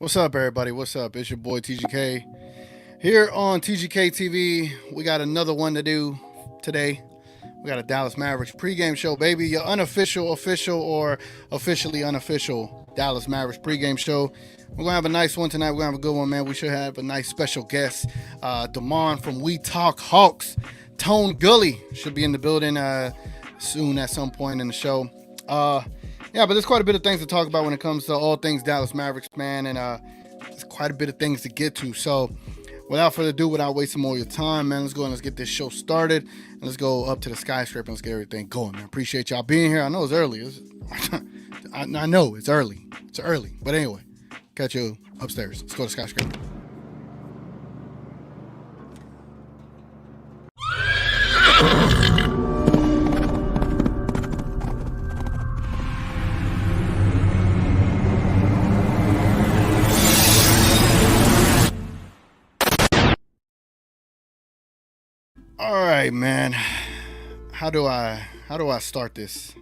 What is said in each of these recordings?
What's up, everybody? What's up? It's your boy TGK here on TGK TV. We got another one to do today. We got a Dallas Mavericks pregame show, baby. Your unofficial, official, or officially unofficial Dallas Mavericks pregame show. We're gonna have a nice one tonight. We're gonna have a good one, man. We should have a nice special guest, Damon from We Talk Hawks. Tone Gully should be in the building soon at some point in the show. Yeah, but there's quite a bit of things to talk about when it comes to all things Dallas Mavericks, man, and there's quite a bit of things to get to. So, without further ado, without wasting more of your time, man, let's go and let's get this show started, and let's go up to the skyscraper and let's get everything going, man. Appreciate y'all being here. I know it's early. I know it's early. It's early, but anyway, catch you upstairs. Let's go to the skyscraper. All right, man. How do I start this?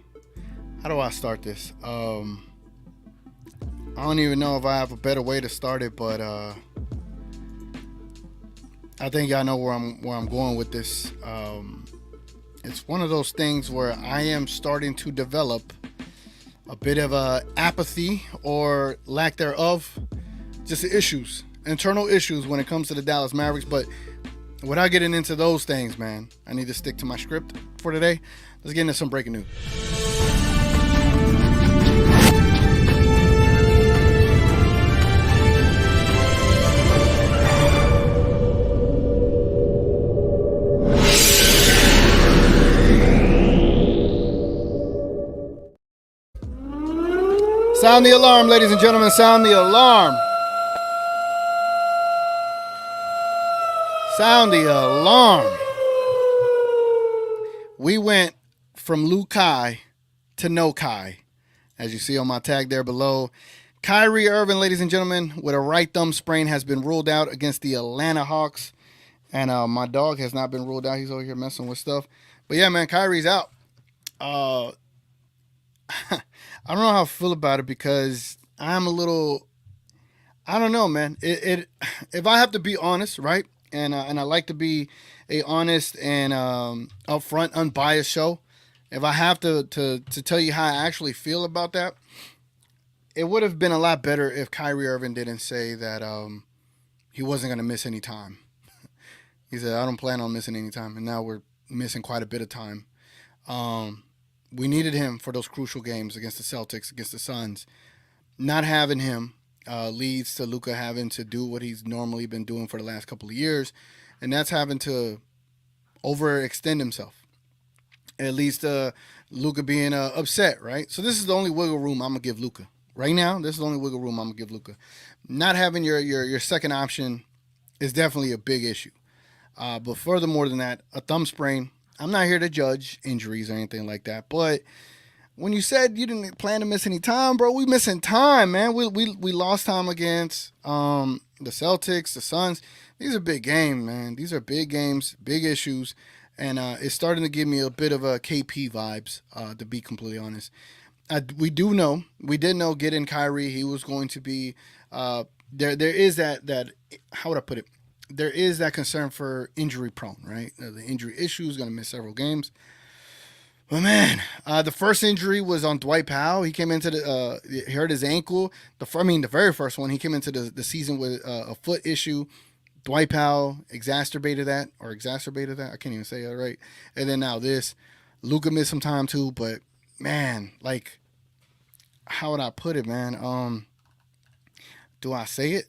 How do I start this? I don't even know if I have a better way to start it, but I think y'all know where I'm going with this. It's one of those things where I am starting to develop a bit of apathy or lack thereof, just issues, internal issues when it comes to the Dallas Mavericks, but without getting into those things, man, I need to stick to my script for today. Let's get into some breaking news. Sound the alarm, ladies and gentlemen. Sound the alarm. Sound the alarm. We went from Lukai to no Kai, as you see on my tag there below. Kyrie Irving, ladies and gentlemen, with a right thumb sprain, has been ruled out against the Atlanta Hawks. And my dog has not been ruled out. He's over here messing with stuff. But yeah, man, Kyrie's out. I don't know how I feel about it because I'm a little, I don't know, man. If I have to be honest, right? And I like to be a honest and upfront, unbiased show. If I have to tell you how I actually feel about that, it would have been a lot better if Kyrie Irving didn't say that he wasn't going to miss any time. He said, I don't plan on missing any time. And now we're missing quite a bit of time. We needed him for those crucial games against the Celtics, against the Suns. Not having him leads to Luka having to do what he's normally been doing for the last couple of years, and that's having to overextend himself. It leads to Luka being upset, right? So this is the only wiggle room I'm gonna give Luka right now. This is the only wiggle room I'm gonna give Luka. Not having your second option is definitely a big issue. But furthermore than that, a thumb sprain. I'm not here to judge injuries or anything like that, but when you said you didn't plan to miss any time, bro, we missing time, man. We lost time against the Celtics, the Suns. These are big games, man. These are big games, big issues, and it's starting to give me a bit of a KP vibes, to be completely honest. We did know getting Kyrie, he was going to be there is that how would I put it? There is that concern for injury prone, right? The injury issue is going to miss several games. But man, the first injury was on Dwight Powell. He came into he hurt his ankle. The very first one, he came into the season with a foot issue. Dwight Powell exacerbated that. I can't even say that right. And then now this, Luka missed some time too. But man, like, how would I put it, man? Do I say it?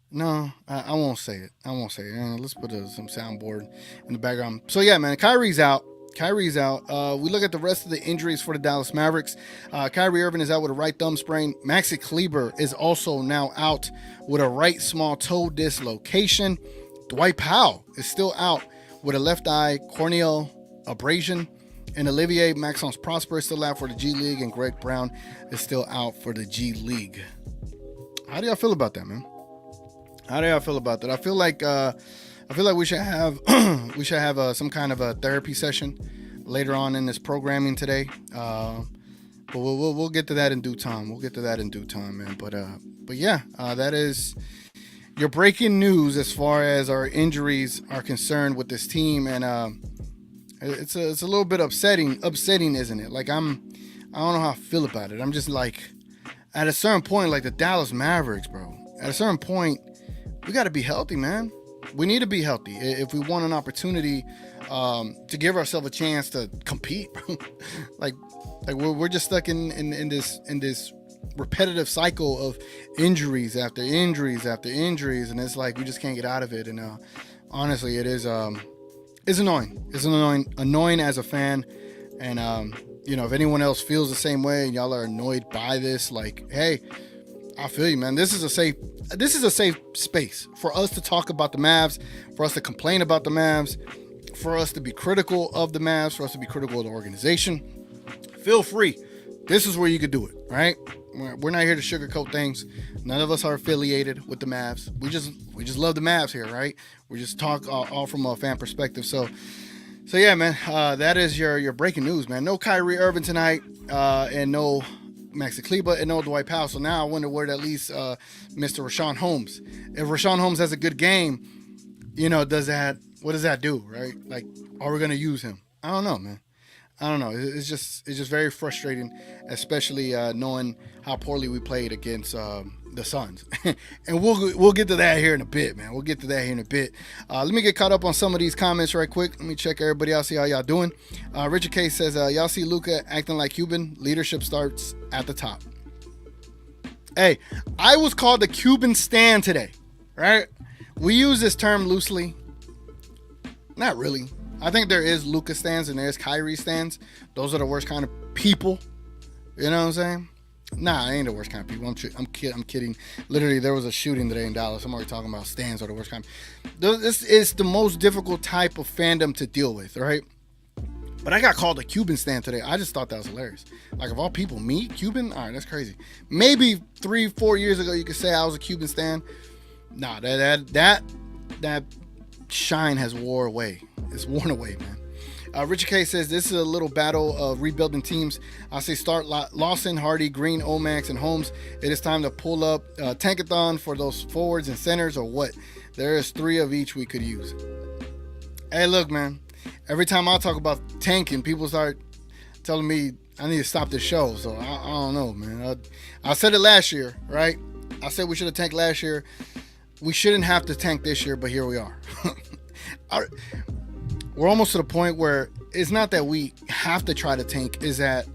No, I won't say it. Let's put some soundboard in the background. So yeah, man, Kyrie's out. We look at the rest of the injuries for the Dallas Mavericks. Kyrie Irving is out with a right thumb sprain. Maxi Kleber is also now out with a right small toe dislocation. Dwight Powell is still out with a left eye corneal abrasion. And Olivier Maxence Prosper is still out for the G League. And Greg Brown is still out for the G League. How do y'all feel about that, man? How do y'all feel about that? I feel like we should have some kind of a therapy session later on in this programming today. But we'll get to that in due time. We'll get to that in due time, man. But yeah, that is your breaking news as far as our injuries are concerned with this team, and it's a little bit upsetting, isn't it? Like I don't know how I feel about it. I'm just like, at a certain point, like the Dallas Mavericks, bro. At a certain point, we got to be healthy, man. We need to be healthy if we want an opportunity to give ourselves a chance to compete. like we're just stuck in this repetitive cycle of injuries after injuries after injuries, and it's like we just can't get out of it. And honestly, it is it's annoying. It's annoying as a fan, and if anyone else feels the same way and y'all are annoyed by this, like, hey, I feel you, man. This is a safe space for us to talk about the Mavs, for us to complain about the Mavs, for us to be critical of the Mavs, for us to be critical of the organization. Feel free. This is where you could do it, right? We're not here to sugarcoat things. None of us are affiliated with the Mavs. We just love the Mavs here, right? We just talk all from a fan perspective. So yeah, man. That is your breaking news, man. No Kyrie Irving tonight, and no Maxi Kleber, and no Dwight Powell. So now I wonder where at least Mr. Rashawn Holmes. If Rashawn Holmes has a good game, what does that do, right? Like, are we gonna use him? I don't know, man. I don't know. It's just very frustrating, especially knowing how poorly we played against the Suns. And we'll get to that here in a bit, man. We'll get to that here in a bit. Let me get caught up on some of these comments right quick. Let me check everybody out, see how y'all doing. Richard K says, y'all see Luka acting like Cuban? Leadership starts at the top. Hey, I was called the Cuban stan today, right? We use this term loosely. Not really. I think there is Luka stans and there's Kyrie stans. Those are the worst kind of people. You know what I'm saying? Nah, I ain't the worst kind of people. I'm kidding. Literally, there was a shooting today in Dallas. I'm already talking about stans are the worst kind. This is the most difficult type of fandom to deal with, right? But I got called a Cuban stan today. I just thought that was hilarious. Like, of all people, me, Cuban? All right, that's crazy. Maybe 3-4 years ago, you could say I was a Cuban stan. Nah, that shine has wore away. It's worn away, man. Richard K says, this is a little battle of rebuilding teams. I say start Lawson, Hardy, Green, Omax, and Holmes. It is time to pull up Tankathon for those forwards and centers, or what? There is 3 of each we could use. Hey, look, man. Every time I talk about tanking, people start telling me I need to stop this show. So I don't know, man. I said it last year, right? I said we should have tanked last year. We shouldn't have to tank this year, but here we are. We're almost to the point where it's not that we have to try to tank, is that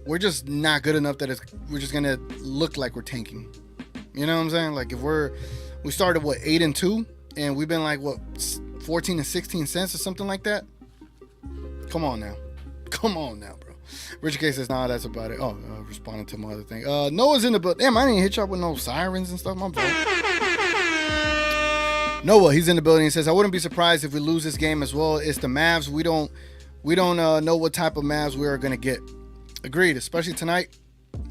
we're just not good enough that we're just going to look like we're tanking. You know what I'm saying? Like, if we started, 8-2, and we've been like, 14 and 16 cents or something like that? Come on now, bro. Richard K says, nah, that's about it. Oh, responding to my other thing. Noah's in the book. Damn, I didn't hit you up with no sirens and stuff. My bad. Noah, he's in the building. He says, I wouldn't be surprised if we lose this game as well. It's the Mavs. We don't know what type of Mavs we are going to get. Agreed, especially tonight.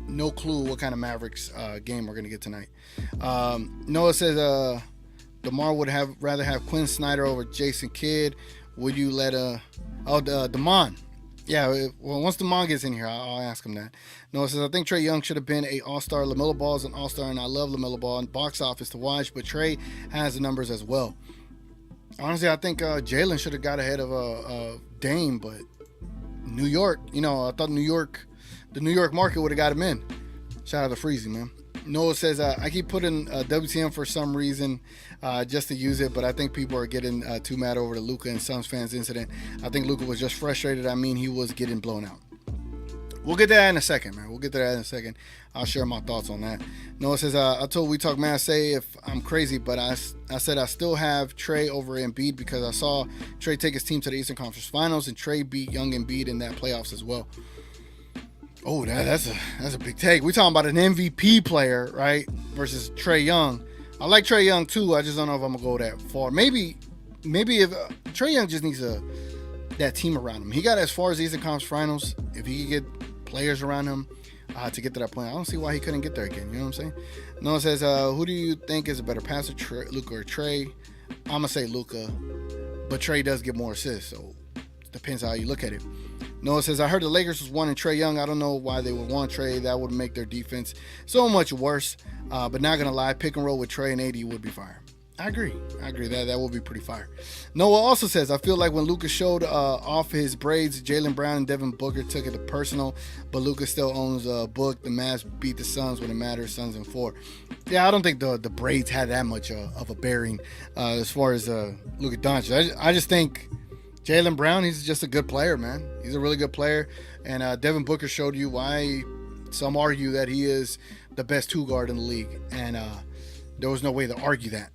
No clue what kind of Mavericks game we're going to get tonight. Noah says, DeMar would rather have Quinn Snyder over Jason Kidd. Would you let Damon? Yeah, well, once Damon gets in here, I'll ask him that. Noah says, I think Trae Young should have been an all-star. LaMelo Ball is an all-star, and I love LaMelo Ball. And box office to watch, but Trae has the numbers as well. Honestly, I think Jalen should have got ahead of Dame, but New York, I thought the New York market would have got him in. Shout out to Freezy, man. Noah says, I keep putting WTM for some reason just to use it, but I think people are getting too mad over the Luka and Suns fans incident. I think Luka was just frustrated. I mean, he was getting blown out. We'll get to that in a second, man. We'll get to that in a second. I'll share my thoughts on that. Noah says, I told We Talk Man, say if I'm crazy, but I said I still have Trae over Embiid because I saw Trae take his team to the Eastern Conference Finals, and Trae beat young Embiid in that playoffs as well. Oh, that's a big take. We're talking about an MVP player, right, versus Trae Young. I like Trae Young too. I just don't know if I'm gonna go that far. Maybe if Trae Young just needs that team around him. He got as far as the Eastern Conference Finals. If he could get players around him to get to that point, I don't see why he couldn't get there again. You know what I'm saying? Noah says, who do you think is a better passer, Luka or Trae? I'm gonna say Luka, but Trae does get more assists, so it depends how you look at it. Noah says, I heard the Lakers was wanting Trae Young. I don't know why they would want Trae. That would make their defense so much worse. But not going to lie, pick and roll with Trae and AD would be fire. I agree. That will be pretty fire. Noah also says, I feel like when Luka showed off his braids, Jaylen Brown and Devin Booker took it personal, but Luka still owns a book. The Mavs beat the Suns when it matters, Suns in 4. Yeah, I don't think the braids had that much of a bearing as far as Luka Doncic. I just think Jaylen Brown, he's just a good player, man. He's a really good player, and Devin Booker showed you why some argue that he is the best two guard in the league, and there was no way to argue that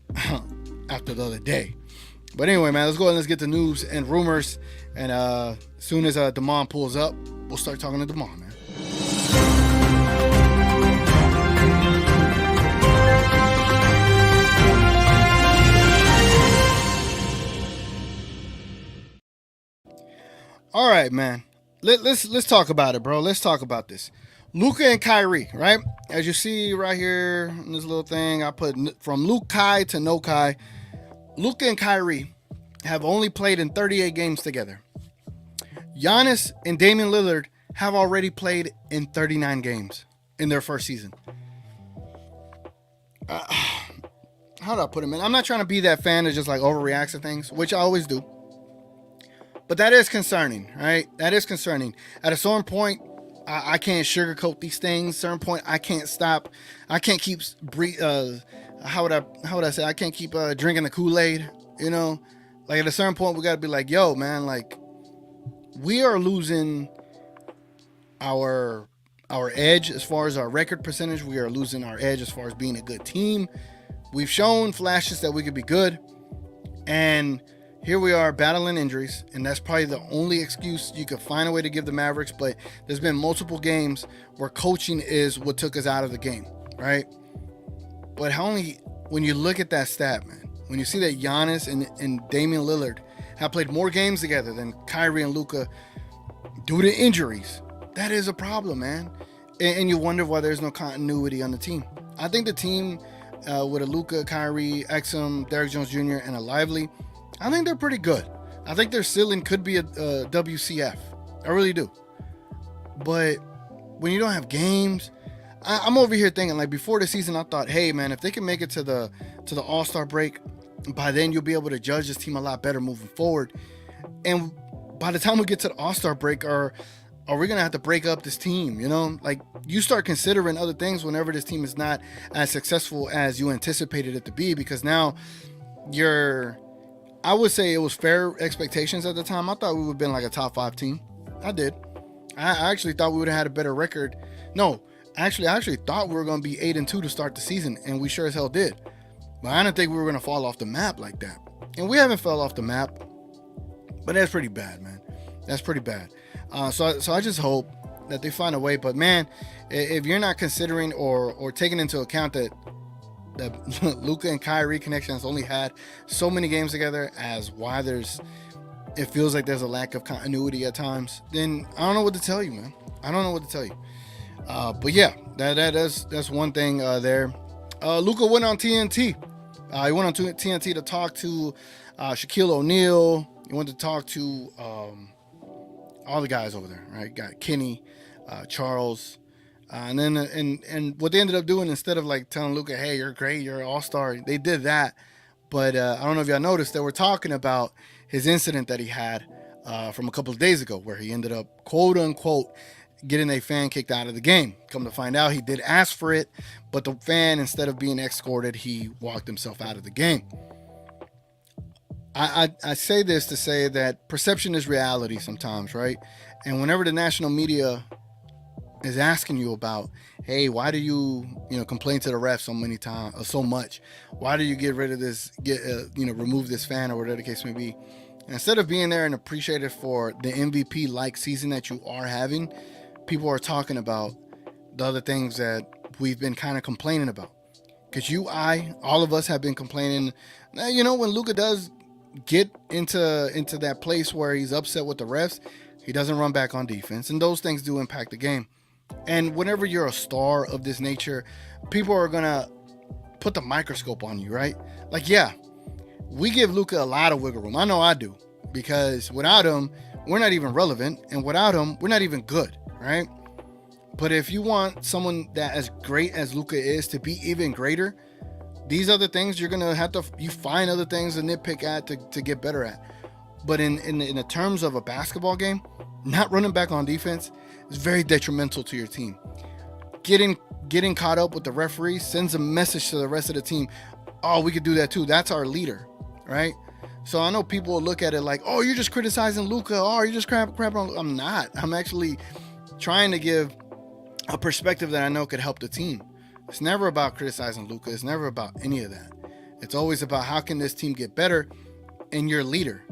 after the other day. But anyway, man, let's go ahead and let's get the news and rumors. And as soon as Damon pulls up, we'll start talking to Damon, man. All right, man. Let's talk about it, bro. Let's talk about this. Luka and Kyrie, right? As you see right here in this little thing, I put from Luke Kai to no Kai. Luka and Kyrie have only played in 38 games together. Giannis and Damian Lillard have already played in 39 games in their first season. How do I put it, man? I'm not trying to be that fan that just like overreacts to things, which I always do. But that is concerning, right? That is concerning. At a certain point, I can't sugarcoat these things. Certain point, I can't stop. I can't keep how would I say? I can't keep drinking the Kool-Aid. You know, like at a certain point, we got to be like, yo, man, like we are losing our edge as far as our record percentage. We are losing our edge as far as being a good team. We've shown flashes that we could be good, and here we are battling injuries, and that's probably the only excuse you could find a way to give the Mavericks. But there's been multiple games where coaching is what took us out of the game, right? But when you look at that stat, man, when you see that Giannis and Damian Lillard have played more games together than Kyrie and Luka due to injuries, that is a problem, man. And you wonder why there's no continuity on the team. I think the team with a Luka, Kyrie, Exum, Derrick Jones Jr., and a Lively, I think they're pretty good. I think their ceiling could be a WCF. I really do. But when you don't have games, I'm over here thinking like before the season, I thought, hey man, if they can make it to the All-Star break, by then you'll be able to judge this team a lot better moving forward. And by the time we get to the All-Star break, are we gonna have to break up this team? You know, like you start considering other things whenever this team is not as successful as you anticipated it to be, because now I would say it was fair expectations at the time. I thought we would have been like a top 5 team. I did. I actually thought we would have had a better record. No, I actually thought we were going to be 8-2 to start the season, and we sure as hell did. But I didn't think we were going to fall off the map like that. And we haven't fell off the map, but that's pretty bad, man. That's pretty bad. So I just hope that they find a way. But man, if you're not considering or taking into account that Luka and Kyrie connection has only had so many games together as why it feels like there's a lack of continuity at times, then I don't know what to tell you, man. I don't know what to tell you. But yeah, that's one thing there. Luka went on TNT. He went on TNT to talk to Shaquille O'Neal. He went to talk to all the guys over there, right? Got Kenny, Charles. And then and what they ended up doing, instead of like telling Luka, hey, you're great, you're an all-star, they did that. But I don't know if y'all noticed, they were talking about his incident that he had from a couple of days ago, where he ended up, quote unquote, getting a fan kicked out of the game. Come to find out, he did ask for it, but the fan, instead of being escorted, he walked himself out of the game. I say this to say that perception is reality sometimes, right? And whenever the national media is asking you about, hey, why do you complain to the ref so many times or so much? Why do you get rid of this, remove this fan or whatever the case may be? And instead of being there and appreciate it for the MVP-like season that you are having, people are talking about the other things that we've been kind of complaining about. Because all of us have been complaining. When Luka does get into that place where he's upset with the refs, he doesn't run back on defense, and those things do impact the game. And whenever you're a star of this nature, people are gonna put the microscope on you, right? Like, yeah, we give Luka a lot of wiggle room. I know I do, because without him, we're not even relevant, and without him, we're not even good, right? But if you want someone that as great as Luka is to be even greater, these other things you're gonna have to you find other things to nitpick at to get better at. But in the terms of a basketball game, not running back on defense is very detrimental to your team. Getting caught up with the referee sends a message to the rest of the team. Oh, we could do that too. That's our leader, right? So I know people will look at it like, oh, you're just criticizing Luka. Oh, you're just crap on. I'm not. I'm actually trying to give a perspective that I know could help the team. It's never about criticizing Luka. It's never about any of that. It's always about how can this team get better and your leader,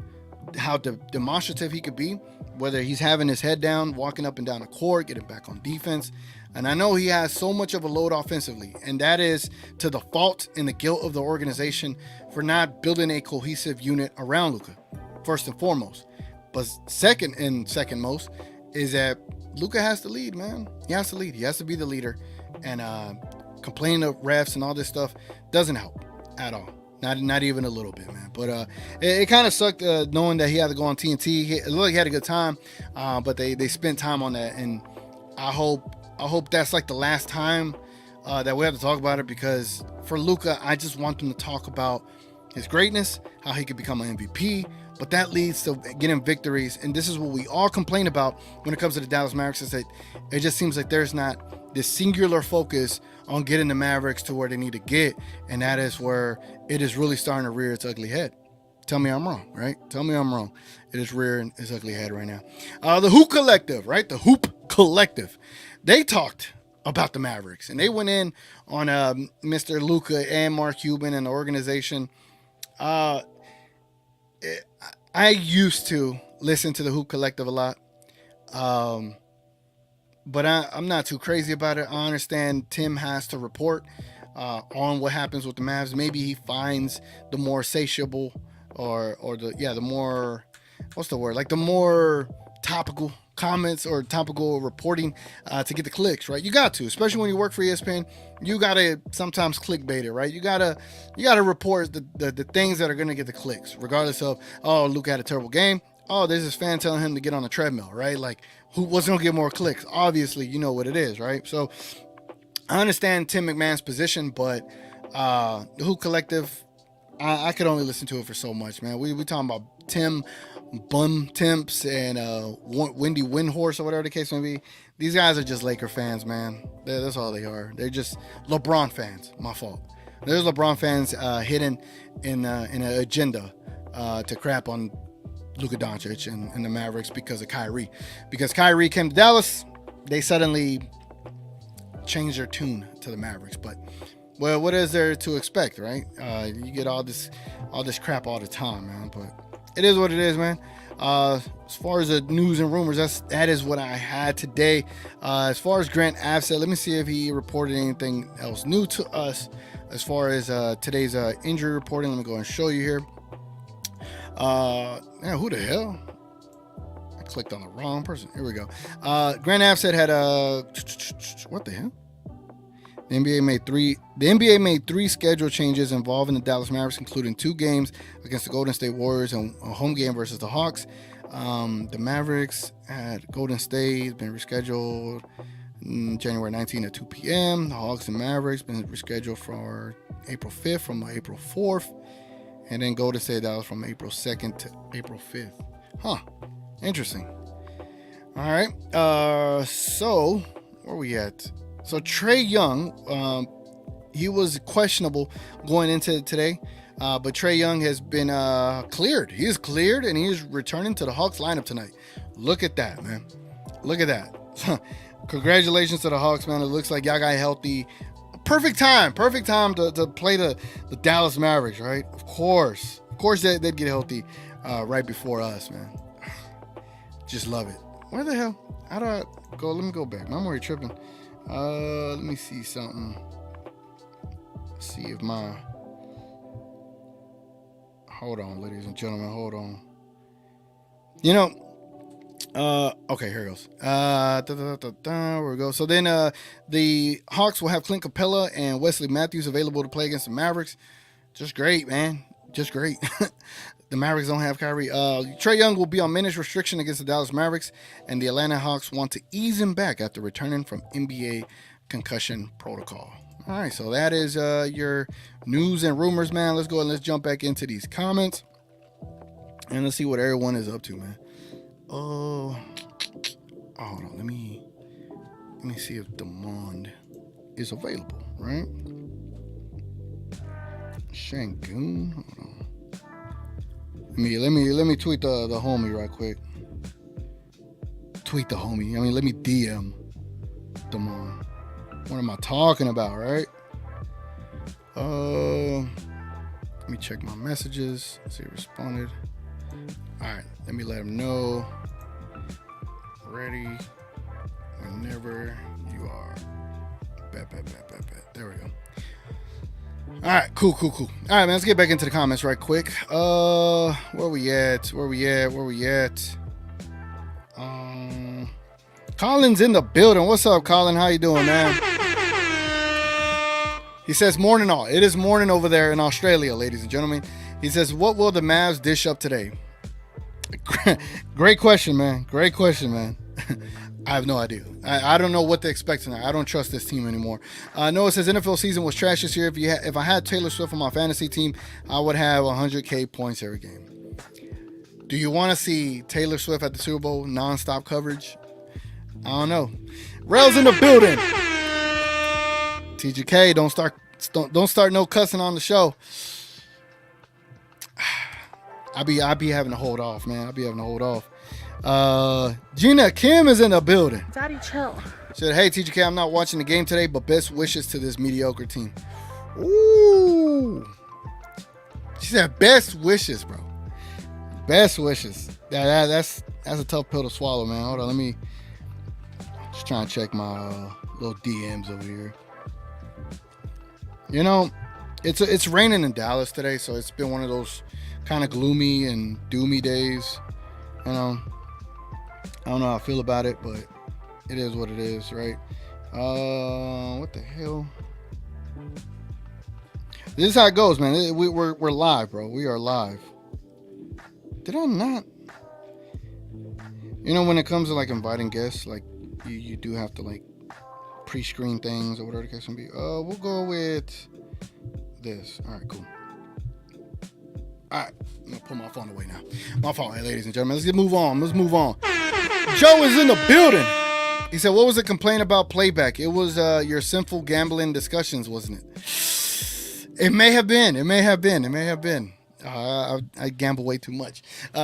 how demonstrative he could be, whether he's having his head down, walking up and down the court, getting back on defense. And I know he has so much of a load offensively, and that is to the fault and the guilt of the organization for not building a cohesive unit around Luka, first and foremost. But second most is that Luka has to lead, man. He has to lead. He has to be the leader. And complaining of refs and all this stuff doesn't help at all. Not even a little bit, man. But it kind of sucked knowing that he had to go on TNT. It looked like he had a good time, but they spent time on that. And I hope that's like the last time that we have to talk about it, because for Luka, I just want them to talk about his greatness, how he could become an MVP, but that leads to getting victories. And this is what we all complain about when it comes to the Dallas Mavericks, is that it just seems like there's not this singular focus on getting the Mavericks to where they need to get, and that is where it is really starting to rear its ugly head. Tell me I'm wrong, right? Tell me I'm wrong. It is rearing its ugly head right now. The Hoop Collective, right? The Hoop Collective. They talked about the Mavericks, and they went in on Mr. Luka and Mark Cuban and the organization. I used to listen to the Hoop Collective a lot, but I'm not too crazy about it. I understand Tim has to report on what happens with the Mavs. Maybe he finds the more satiable or the more, what's the word, like the more topical comments or topical reporting to get the clicks, right? You got to, especially when you work for ESPN, you gotta sometimes clickbait it, right? You gotta report the things that are gonna get the clicks, regardless of, oh, Luke had a terrible game. Oh, there's this fan telling him to get on the treadmill, right? Like, what's gonna get more clicks? Obviously, you know what it is, right? So I understand Tim McMahon's position, but the Hoop Collective, I could only listen to it for so much, man. We talking about Tim Bum Temps and Wendy Windhorse or whatever the case may be. These guys are just Laker fans, man. That's all they are. They're just LeBron fans. My fault. There's LeBron fans hidden in an agenda to crap on Luka Doncic and the Mavericks because of Kyrie. Because Kyrie came to Dallas, they suddenly changed their tune to the Mavericks. But well, what is there to expect, right? You get all this crap all the time, man. But it is what it is, man. As far as the news and rumors, that is what I had today. As far as Grant Avset, let me see if he reported anything else new to us as far as today's injury reporting. Let me go and show you here. Who the hell? I clicked on the wrong person. Here we go. Grant Avset had what the hell? The NBA made three schedule changes involving the Dallas Mavericks, including 2 games against the Golden State Warriors and a home game versus the Hawks. The Mavericks at Golden State been rescheduled January 19th at 2 p.m. The Hawks and Mavericks been rescheduled for April 5th from April 4th. And then Golden State Dallas from April 2nd to April 5th. Huh. Interesting. All right. So where we at? So Trae Young, he was questionable going into today, but Trae Young has been cleared. He is cleared, and he is returning to the Hawks lineup tonight. Look at that, man. Look at that. Congratulations to the Hawks, man. It looks like y'all got healthy. Perfect time to play the Dallas Mavericks, right? Of course they'd get healthy right before us, man. Just love it. Where the hell? How do I go? Let me go back. I'm already tripping. Let me see something. See if hold on, ladies and gentlemen, hold on. Okay, here it goes. Where we go. So then the Hawks will have Clint Capella and Wesley Matthews available to play against the Mavericks. Just great, man. Just great. The Mavericks don't have Kyrie. Trae Young will be on minutes restriction against the Dallas Mavericks, and the Atlanta Hawks want to ease him back after returning from NBA concussion protocol. All right, so that is your news and rumors, man. Let's go and let's jump back into these comments, and let's see what everyone is up to, man. Hold on. Let me see if Demond is available, right? Shangoon. Hold on. Let me tweet the homie right quick. Tweet the homie. I mean, let me DM Demond. What am I talking about, right? Let me check my messages. See if he responded. All right, let me let him know. Ready whenever you are. Bet. There we go. All right, cool. All right, man, let's get back into the comments right quick. Where we at? Colin's in the building. What's up, Colin? How you doing, man? He says, morning all. It is morning over there in Australia, ladies and gentlemen. He says, what will the Mavs dish up today? Great question, man. I have no idea. I don't know what to expect tonight. I don't trust this team anymore. Noah says NFL season was trash this year. If I had Taylor Swift on my fantasy team, I would have 100K points every game. Do you want to see Taylor Swift at the Super Bowl nonstop coverage? I don't know. Rails in the building. TGK, don't start no cussing on the show. I be having to hold off, man. Gina Kim is in the building. Daddy, chill. Said, hey, TGK, I'm not watching the game today, but best wishes to this mediocre team. Ooh. She said best wishes, bro. Best wishes. Yeah, that's a tough pill to swallow, man. Hold on, let me just try and check my little DMs over here. You know, it's raining in Dallas today, so it's been one of those kind of gloomy and doomy days. You know, I don't know how I feel about it, but it is what it is, right? What the hell? This is how it goes, man. We're live, bro. We are live. Did I not? You know, when it comes to like inviting guests, like you do have to like pre-screen things or whatever the case may be. We'll go with this. All right, cool. All right, I'm gonna put my phone away now. My fault, hey, ladies and gentlemen. Let's move on. Joe is in the building. He said, what was the complaint about playback? It was your sinful gambling discussions, wasn't it? It may have been. I gamble way too much.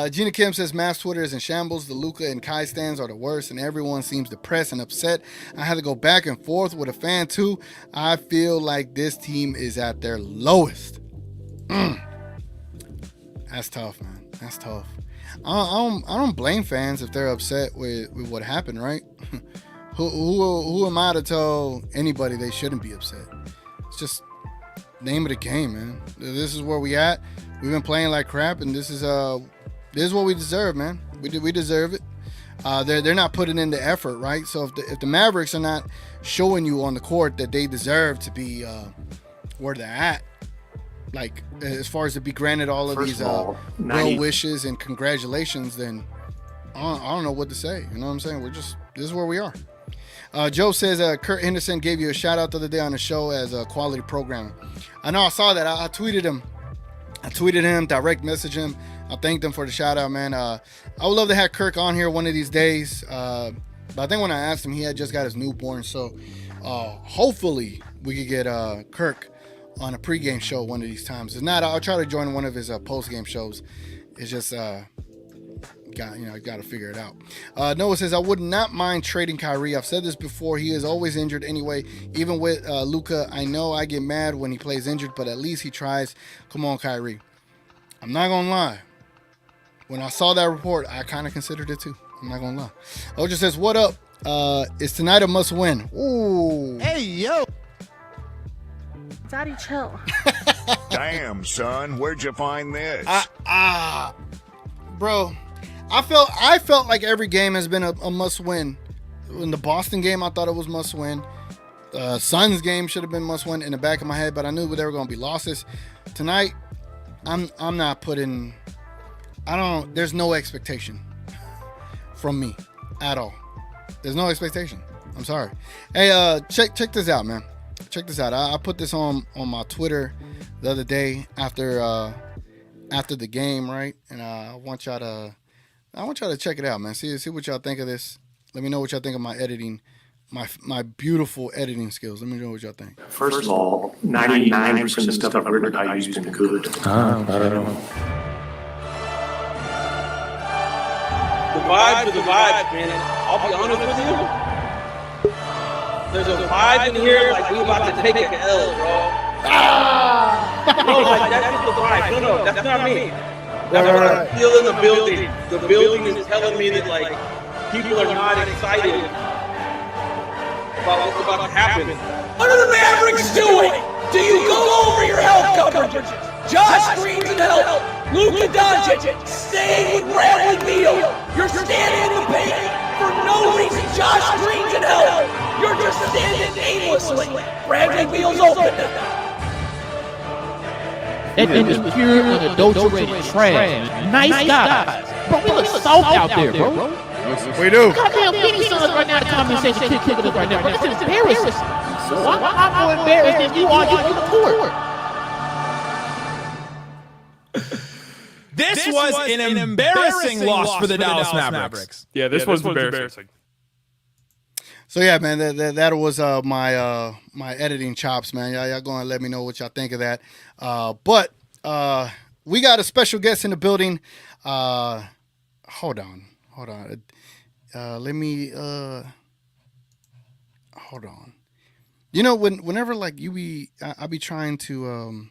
Gina Kim says, Mavs Twitter is in shambles. The Luka and Kai stands are the worst, and everyone seems depressed and upset. I had to go back and forth with a fan, too. I feel like this team is at their lowest. That's tough, man. That's tough. I don't blame fans if they're upset with what happened, right? Who am I to tell anybody they shouldn't be upset? It's just name of the game, man. This is where we at. We've been playing like crap, and this is what we deserve, man. We deserve it. They're not putting in the effort, right? So if the Mavericks are not showing you on the court that they deserve to be where they're at, like as far as to be granted all of these well wishes and congratulations, then I don't know what to say. You know what I'm saying? This is where we are. Joe says Kurt Henderson gave you a shout out the other day on the show as a quality programmer. I know, I saw that. I tweeted him. Direct message him. I thanked him for the shout out, man. I would love to have Kirk on here one of these days. But I think when I asked him, he had just got his newborn. So hopefully we could get Kirk on a pregame show one of these times. If not, I'll try to join one of his postgame shows. It's just got to figure it out. Noah says, I would not mind trading Kyrie. I've said this before. He is always injured anyway. Even with Luka, I know I get mad when he plays injured, but at least he tries. Come on, Kyrie. I'm not gonna lie. When I saw that report, I kind of considered it too. I'm not gonna lie. Oja says, what up? Is tonight a must win? Ooh. Hey, yo. Daddy, chill. Damn, son, where'd you find this? Bro, I felt like every game has been a must win. In the Boston game, I thought it was must win. Suns game should have been must win in the back of my head, but I knew they were going to be losses. Tonight, I'm not putting I don't. There's no expectation from me at all. There's no expectation. I'm sorry. Hey, check this out, man. Check this out. I put this on my Twitter the other day after the game, right? And I want y'all to check it out, man. See what y'all think of this. Let me know what y'all think of my editing, my beautiful editing skills. Let me know what y'all think. First of all, 99% of the stuff I've written about you has been good. I don't know. The vibes are the vibes, man. I'll be honest with you. There's a vibe in here like we about to take an L, bro. No, like that's just the vibe. No, that's not me. That's what I feel in the building. The building is telling me that like people are not excited about what's about to happen. What are the Mavericks doing? Do you go over your health coverage? Josh Green's in help. Luka Doncic staying with Bradley Beal. You're standing in the paint for no reason. Josh Green's in help. You're just standing aimlessly. Bradley Beal's open. That is pure unadulterated trash. Nice guys. Bro, we look soft out there, bro. We do. Goddamn Phoenix Suns right now in the comment section kicking us right now. Bro, this is embarrassing. Why am I more embarrassed than you are? You on the court. This was an embarrassing loss for the Dallas Mavericks. Yeah, this was embarrassing. So yeah, man, that was my editing chops, man. Y'all go and let me know what y'all think of that. But we got a special guest in the building. Hold on. Let me hold on. You know, whenever like I be trying to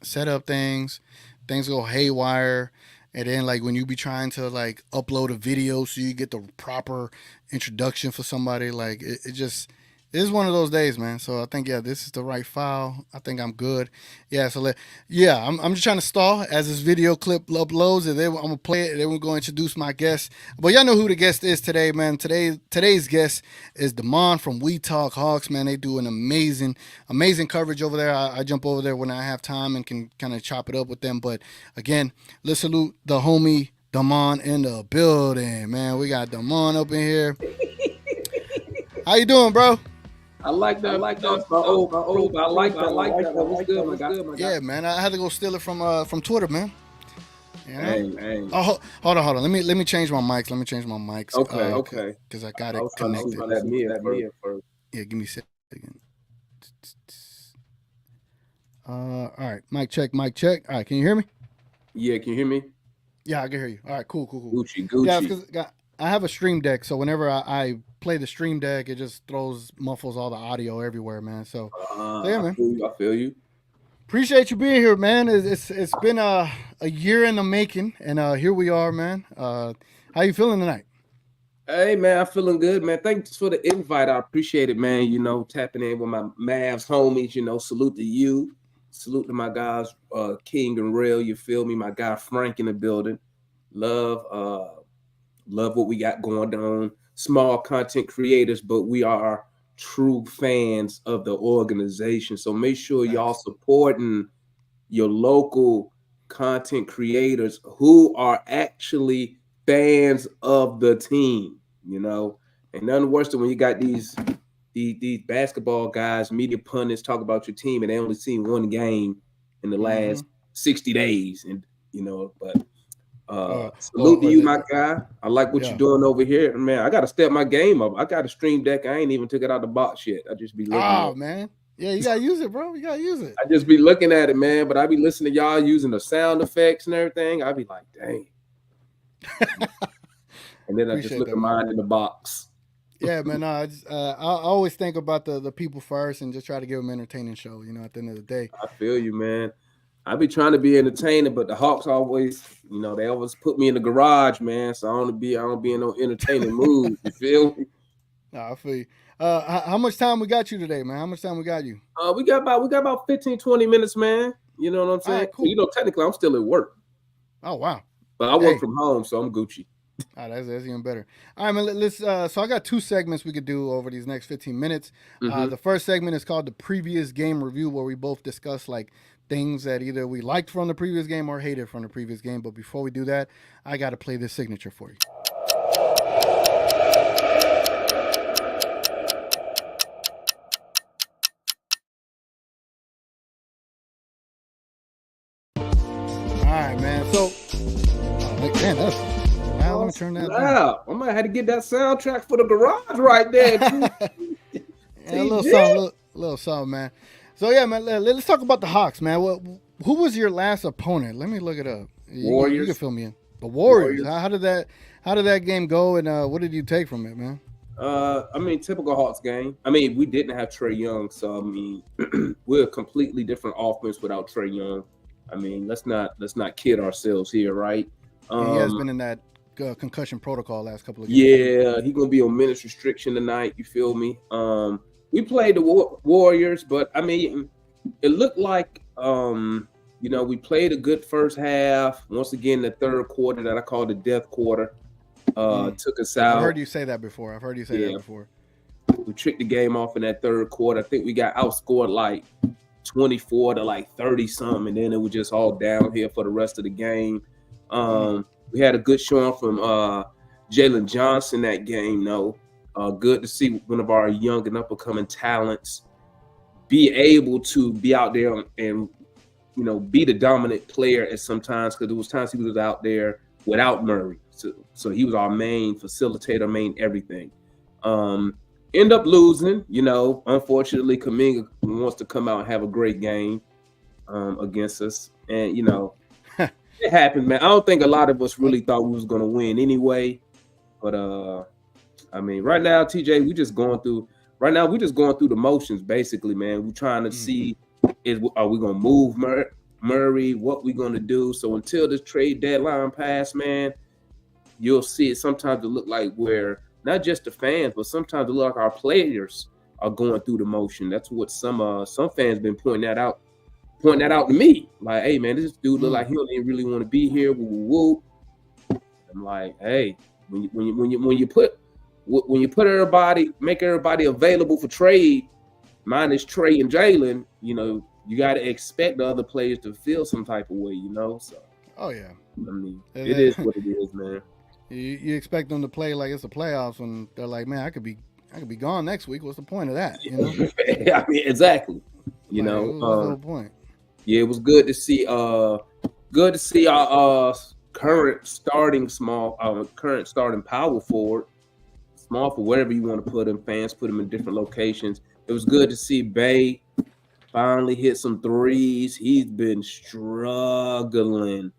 set up things go haywire. And then, like, when you be trying to, like, upload a video so you get the proper introduction for somebody, like, it just it is one of those days, man. So I think, yeah, this is the right file. I think I'm good. Yeah, so I'm just trying to stall as this video clip uploads, and then I'm gonna play it, and then we're gonna introduce my guest. But y'all know who the guest is today, man. Today's guest is Damon from We Talk Hawks, man. They do an amazing coverage over there. I jump over there when I have time and can kind of chop it up with them. But again, let's salute the homie Damon in the building, man. We got Damon up in here. How you doing, bro? I like that. I like that. What's good, my guy? Yeah, man. I had to go steal it from Twitter, man. Yeah. Hey. Oh, hold on. Let me change my mics. Okay. Because I got it connected. Let me in first. Yeah, give me a second. All right. Mic check. All right, can you hear me? Yeah, can you hear me? Yeah, I can hear you. All right, cool. Gucci. Yeah, because I have a stream deck, so whenever I play the stream deck, it just muffles all the audio everywhere, man. So yeah, man. I feel you. Appreciate you being here, man. It's been a year in the making, and here we are, man. How you feeling tonight? Hey, man, I'm feeling good, man. Thanks for the invite. I appreciate it, man. You know, tapping in with my Mavs homies, you know, salute to you. Salute to my guys, King and Rail, you feel me? My guy Frank in the building. Love what we got going on. Small content creators, but we are true fans of the organization. So make sure y'all supporting your local content creators who are actually fans of the team, you know. And nothing worse than when you got these basketball guys, media pundits talk about your team and they only seen one game in the last 60 days. And, you know, but salute to you, my guy. I like what you're doing over here. Man, I got to step my game up. I got a stream deck. I ain't even took it out the box yet. I just be looking at it. Man. Yeah, you got to use it, bro. You got to use it. I just be looking at it, man. But I be listening to y'all using the sound effects and everything. I be like, dang. And then I just look at mine in the box. Yeah, man. I always think about the people first and just try to give them an entertaining show, you know, at the end of the day. I feel you, man. I be trying to be entertaining, but the Hawks always, you know, they always put me in the garage, man. So I don't be in no entertaining mood. You feel me? No, I feel you. How much time we got you today, man? How much time we got you? We got about 15, 20 minutes, man. You know what I'm saying? Right, cool. You know, technically I'm still at work. Oh, wow. But I work from home, so I'm Gucci. That's even better. All right, man. Let's. So I got two segments we could do over these next 15 minutes. Mhm. The first segment is called the previous game review, where we both discuss like things that either we liked from the previous game or hated from the previous game. But before we do that, I got to play this signature for you. All right, man. So, man, that's. Wow, let me turn that down. Wow, I might have to get that soundtrack for the garage right there. Yeah, a little something, little something, man. So yeah, man. Let's talk about the Hawks, man. Who was your last opponent? Let me look it up. You can fill me in. The Warriors. How did that game go, and what did you take from it, man? I mean, typical Hawks game. I mean, we didn't have Trae Young, so I mean, we're a completely different offense without Trae Young. I mean, let's not kid ourselves here, right? He has been in that concussion protocol last couple of games. games. Yeah, he's gonna be on minutes restriction tonight. You feel me? We played the Warriors, but I mean, it looked like we played a good first half. Once again, the third quarter that I call the death quarter took us out. I've heard you say that before. That before. We tricked the game off in that third quarter. I think we got outscored like 24 to like 30 something, and then it was just all downhill for the rest of the game. We had a good showing from Jalen Johnson that game, though. Good to see one of our young and up-and-coming talents be able to be out there and be the dominant player at sometimes, because there was times he was out there without Murray. So he was our main facilitator, main everything. End up losing, unfortunately, Kuminga wants to come out and have a great game against us. And, it happened, man. I don't think a lot of us really thought we was going to win anyway. But, I mean, right now, TJ, we're just going through the motions, basically, man. We're trying to see, are we going to move Murray, what we going to do? So until this trade deadline pass, man, you'll see it. Sometimes it look like we're not just the fans, but sometimes it look like our players are going through the motion. That's what some fans been pointing that out to me. Like, hey, man, this dude look like he don't even really want to be here. Woo, woo, woo. I'm like, hey, when you put everybody, make everybody available for trade, minus Trae and Jalen, you got to expect the other players to feel some type of way, So, oh yeah, I mean, it is what it is, man. You expect them to play like it's the playoffs, and they're like, man, I could be gone next week. What's the point of that? I mean, exactty. What's the whole point? Yeah, it was good to see. Our current starting power forward, small for whatever you want to put him. Fans put him in different locations. It was good to see Bay finally hit some threes. He's been struggling.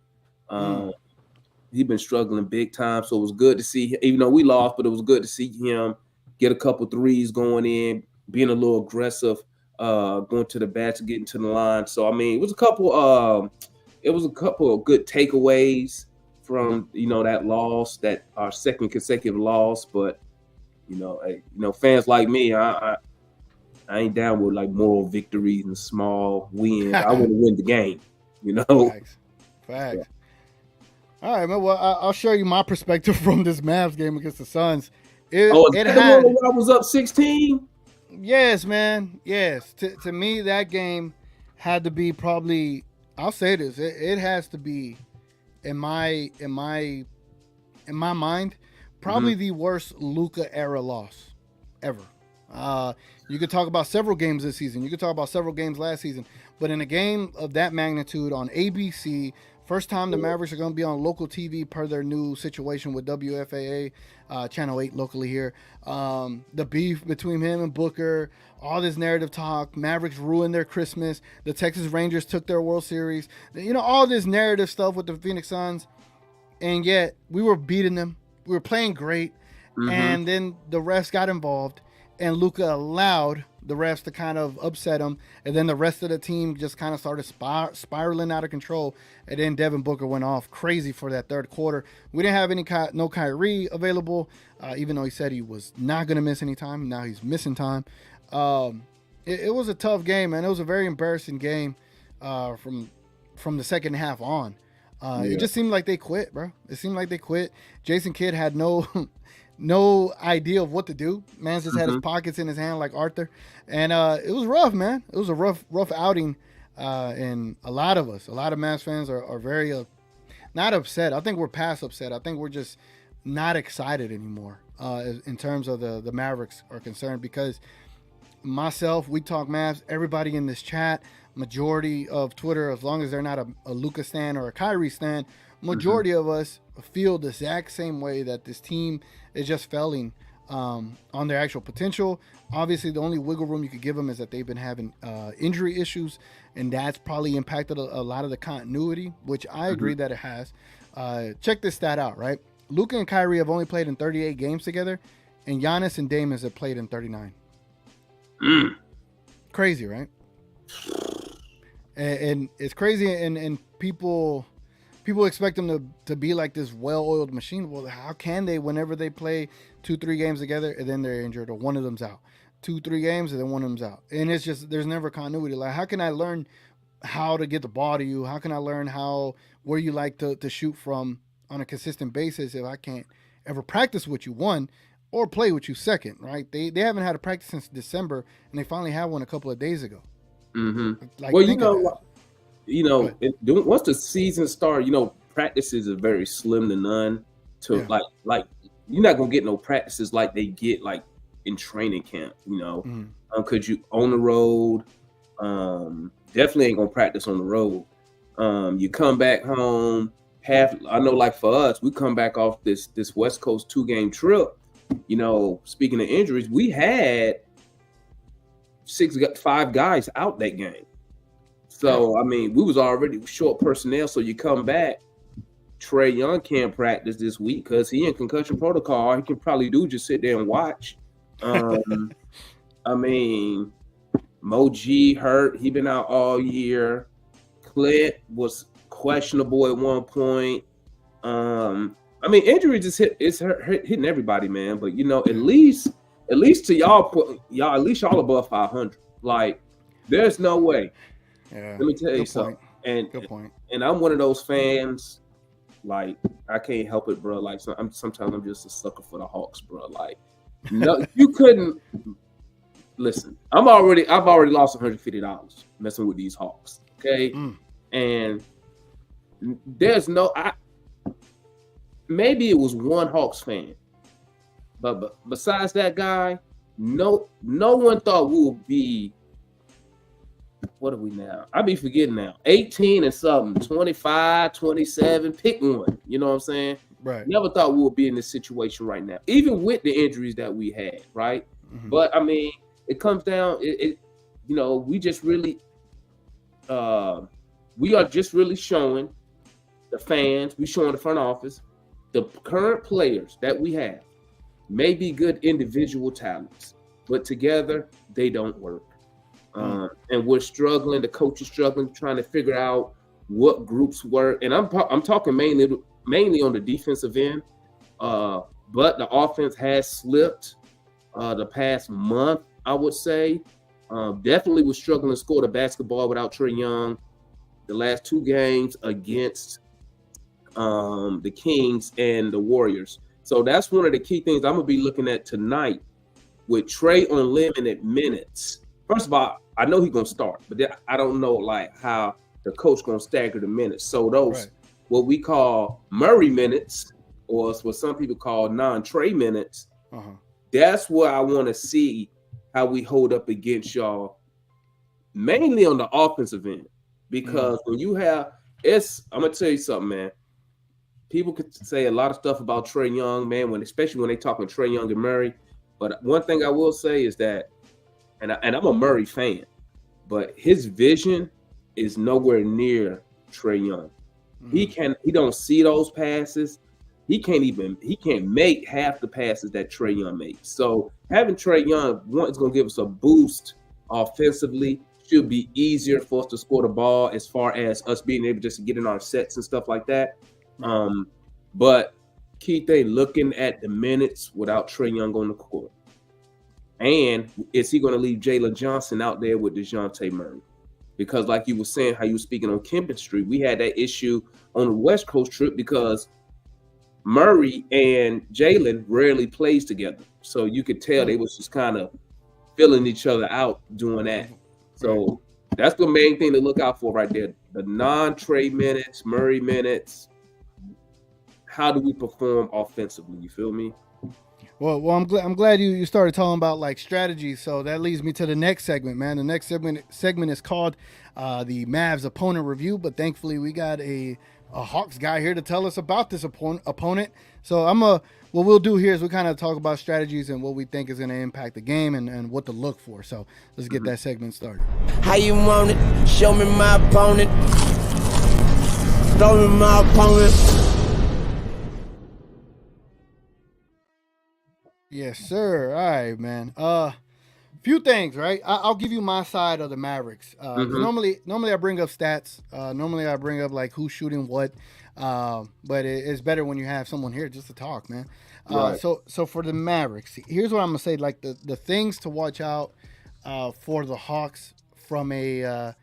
He's been struggling big time. So it was good to see, even though we lost, but it was good to see him get a couple threes going in, being a little aggressive, going to the basket, getting to the line. So I mean, it was a couple of good takeaways from that loss, that our second consecutive loss. But fans like me, I ain't down with like moral victories and small wins. I want to win the game. Facts. Yeah. All right, man. Well, I'll show you my perspective from this Mavs game against the Suns. It had. I was up 16. Yes, man. Yes. To me, that game had to be probably. I'll say this. It has to be, in my mind, probably the worst Luka era loss ever. You could talk about several games this season. You could talk about several games last season. But in a game of that magnitude on ABC, first time the Mavericks are going to be on local TV per their new situation with WFAA, Channel 8 locally here. The beef between him and Booker, all this narrative talk, Mavericks ruined their Christmas, the Texas Rangers took their World Series, all this narrative stuff with the Phoenix Suns, and yet we were beating them. We were playing great, and then the refs got involved, and Luka allowed the refs to kind of upset him, and then the rest of the team just kind of started spiraling out of control, and then Devin Booker went off crazy for that third quarter. We didn't have no Kyrie available, even though he said he was not going to miss any time. Now he's missing time. It was a tough game, man. It was a very embarrassing game from the second half on. It just seemed like they quit, bro. It seemed like they quit. Jason Kidd had no no idea of what to do. Man just had his pockets in his hand like Arthur, and it was rough, man. It was a rough outing, and a lot of Mavs fans are very not upset. I think we're past upset. I think we're just not excited anymore in terms of the Mavericks are concerned, because myself, we talk Mavs, everybody in this chat, majority of Twitter, as long as they're not a Luka stan or a Kyrie stan, majority of us feel the exact same way, that this team is just failing on their actual potential. Obviously, the only wiggle room you could give them is that they've been having injury issues, and that's probably impacted a lot of the continuity, which I agree that it has. Check this stat out, right? Luka and Kyrie have only played in 38 games together, and Giannis and Dame have played in 39. Crazy, right? And it's crazy, and people expect them to be like this well-oiled machine. Well, how can they, whenever they play 2-3 games together and then they're injured or one of them's out? 2-3 games and then one of them's out. And it's just, there's never continuity. Like, how can I learn how to get the ball to you? How can I learn where you like to shoot from on a consistent basis if I can't ever practice with you, one, or play with you, second, right? They haven't had a practice since December, and they finally had one a couple of days ago. Like, well, once the season starts, practices are very slim to none. Like you're not gonna get no practices like they get like in training camp, because you on the road. Definitely ain't gonna practice on the road. You come back home. I know, like for us, we come back off this West Coast 2-game trip. Speaking of injuries, we had 5 guys out that game. So, I mean, we was already short personnel. So you come back, Trae Young can't practice this week because he in concussion protocol. All he can probably do just sit there and watch. I mean, Mo G hurt. He been out all year. Clint was questionable at one point. I mean, injury just hitting everybody, man. But at least to y'all at least y'all above 500. Like, there's no way. Yeah. Let me tell you something. Good point. And I'm one of those fans. Like, I can't help it, bro. Like, sometimes I'm just a sucker for the Hawks, bro. Like, no, you couldn't listen. I've already lost $150 messing with these Hawks. Okay, and there's maybe it was one Hawks fan, but besides that guy, no one thought we would be. What are we now? I be forgetting now. 18 and something, 25, 27, pick one. You know what I'm saying? Right. Never thought we would be in this situation right now, even with the injuries that we had, right? But I mean, it comes down, we just really, we are just really showing the fans, we showing the front office, the current players that we have may be good individual talents, but together they don't work. And we're struggling. The coach is struggling, trying to figure out what groups work. And I'm talking mainly on the defensive end. But the offense has slipped the past month, I would say. Definitely was struggling to score the basketball without Trae Young. The last 2 games against the Kings and the Warriors. So that's one of the key things I'm gonna be looking at tonight with Trae on limited minutes. First of all, I know he's gonna start, but I don't know like how the coach gonna stagger the minutes. So those what we call Murray minutes, or what some people call non-Trae minutes. That's where I want to see how we hold up against y'all, mainly on the offensive end, because when you have I'm gonna tell you something, man. People could say a lot of stuff about Trae Young, man, especially when they talking Trae Young and Murray. But one thing I will say is that, and I'm a Murray fan, but his vision is nowhere near Trae Young. He don't see those passes. He can't make half the passes that Trae Young makes. So having Trae Young, one, is going to give us a boost offensively. Should be easier for us to score the ball as far as us being able just to get in our sets and stuff like that. But key thing, looking at the minutes without Trae Young on the court. And is he going to leave Jalen Johnson out there with DeJounte Murray? because, like you were saying, how you were speaking on chemistry, we had that issue on the West Coast trip because Murray and Jalen rarely plays together, so you could tell they was just kind of filling each other out doing that. So that's the main thing to look out for right there: the non-Trey minutes, Murray minutes. How do we perform offensively? You feel me? Well, I'm glad you started talking about like strategy. So that leads me to the next segment, man. The next segment is called the Mavs opponent review. But thankfully, we got a Hawks guy here to tell us about this opponent. So what we'll do here is we kind of talk about strategies and what we think is going to impact the game and what to look for. So let's get that segment started. How you want it? Show me my opponent. Show me my opponent. Yes, sir. All right, man. Few things, right? I'll give you my side of the Mavericks. 'Cause normally I bring up stats. Normally I bring up like who's shooting what. But it's better when you have someone here just to talk, man. Right. So for the Mavericks, here's what I'm gonna say. Like the things to watch out for the Hawks from a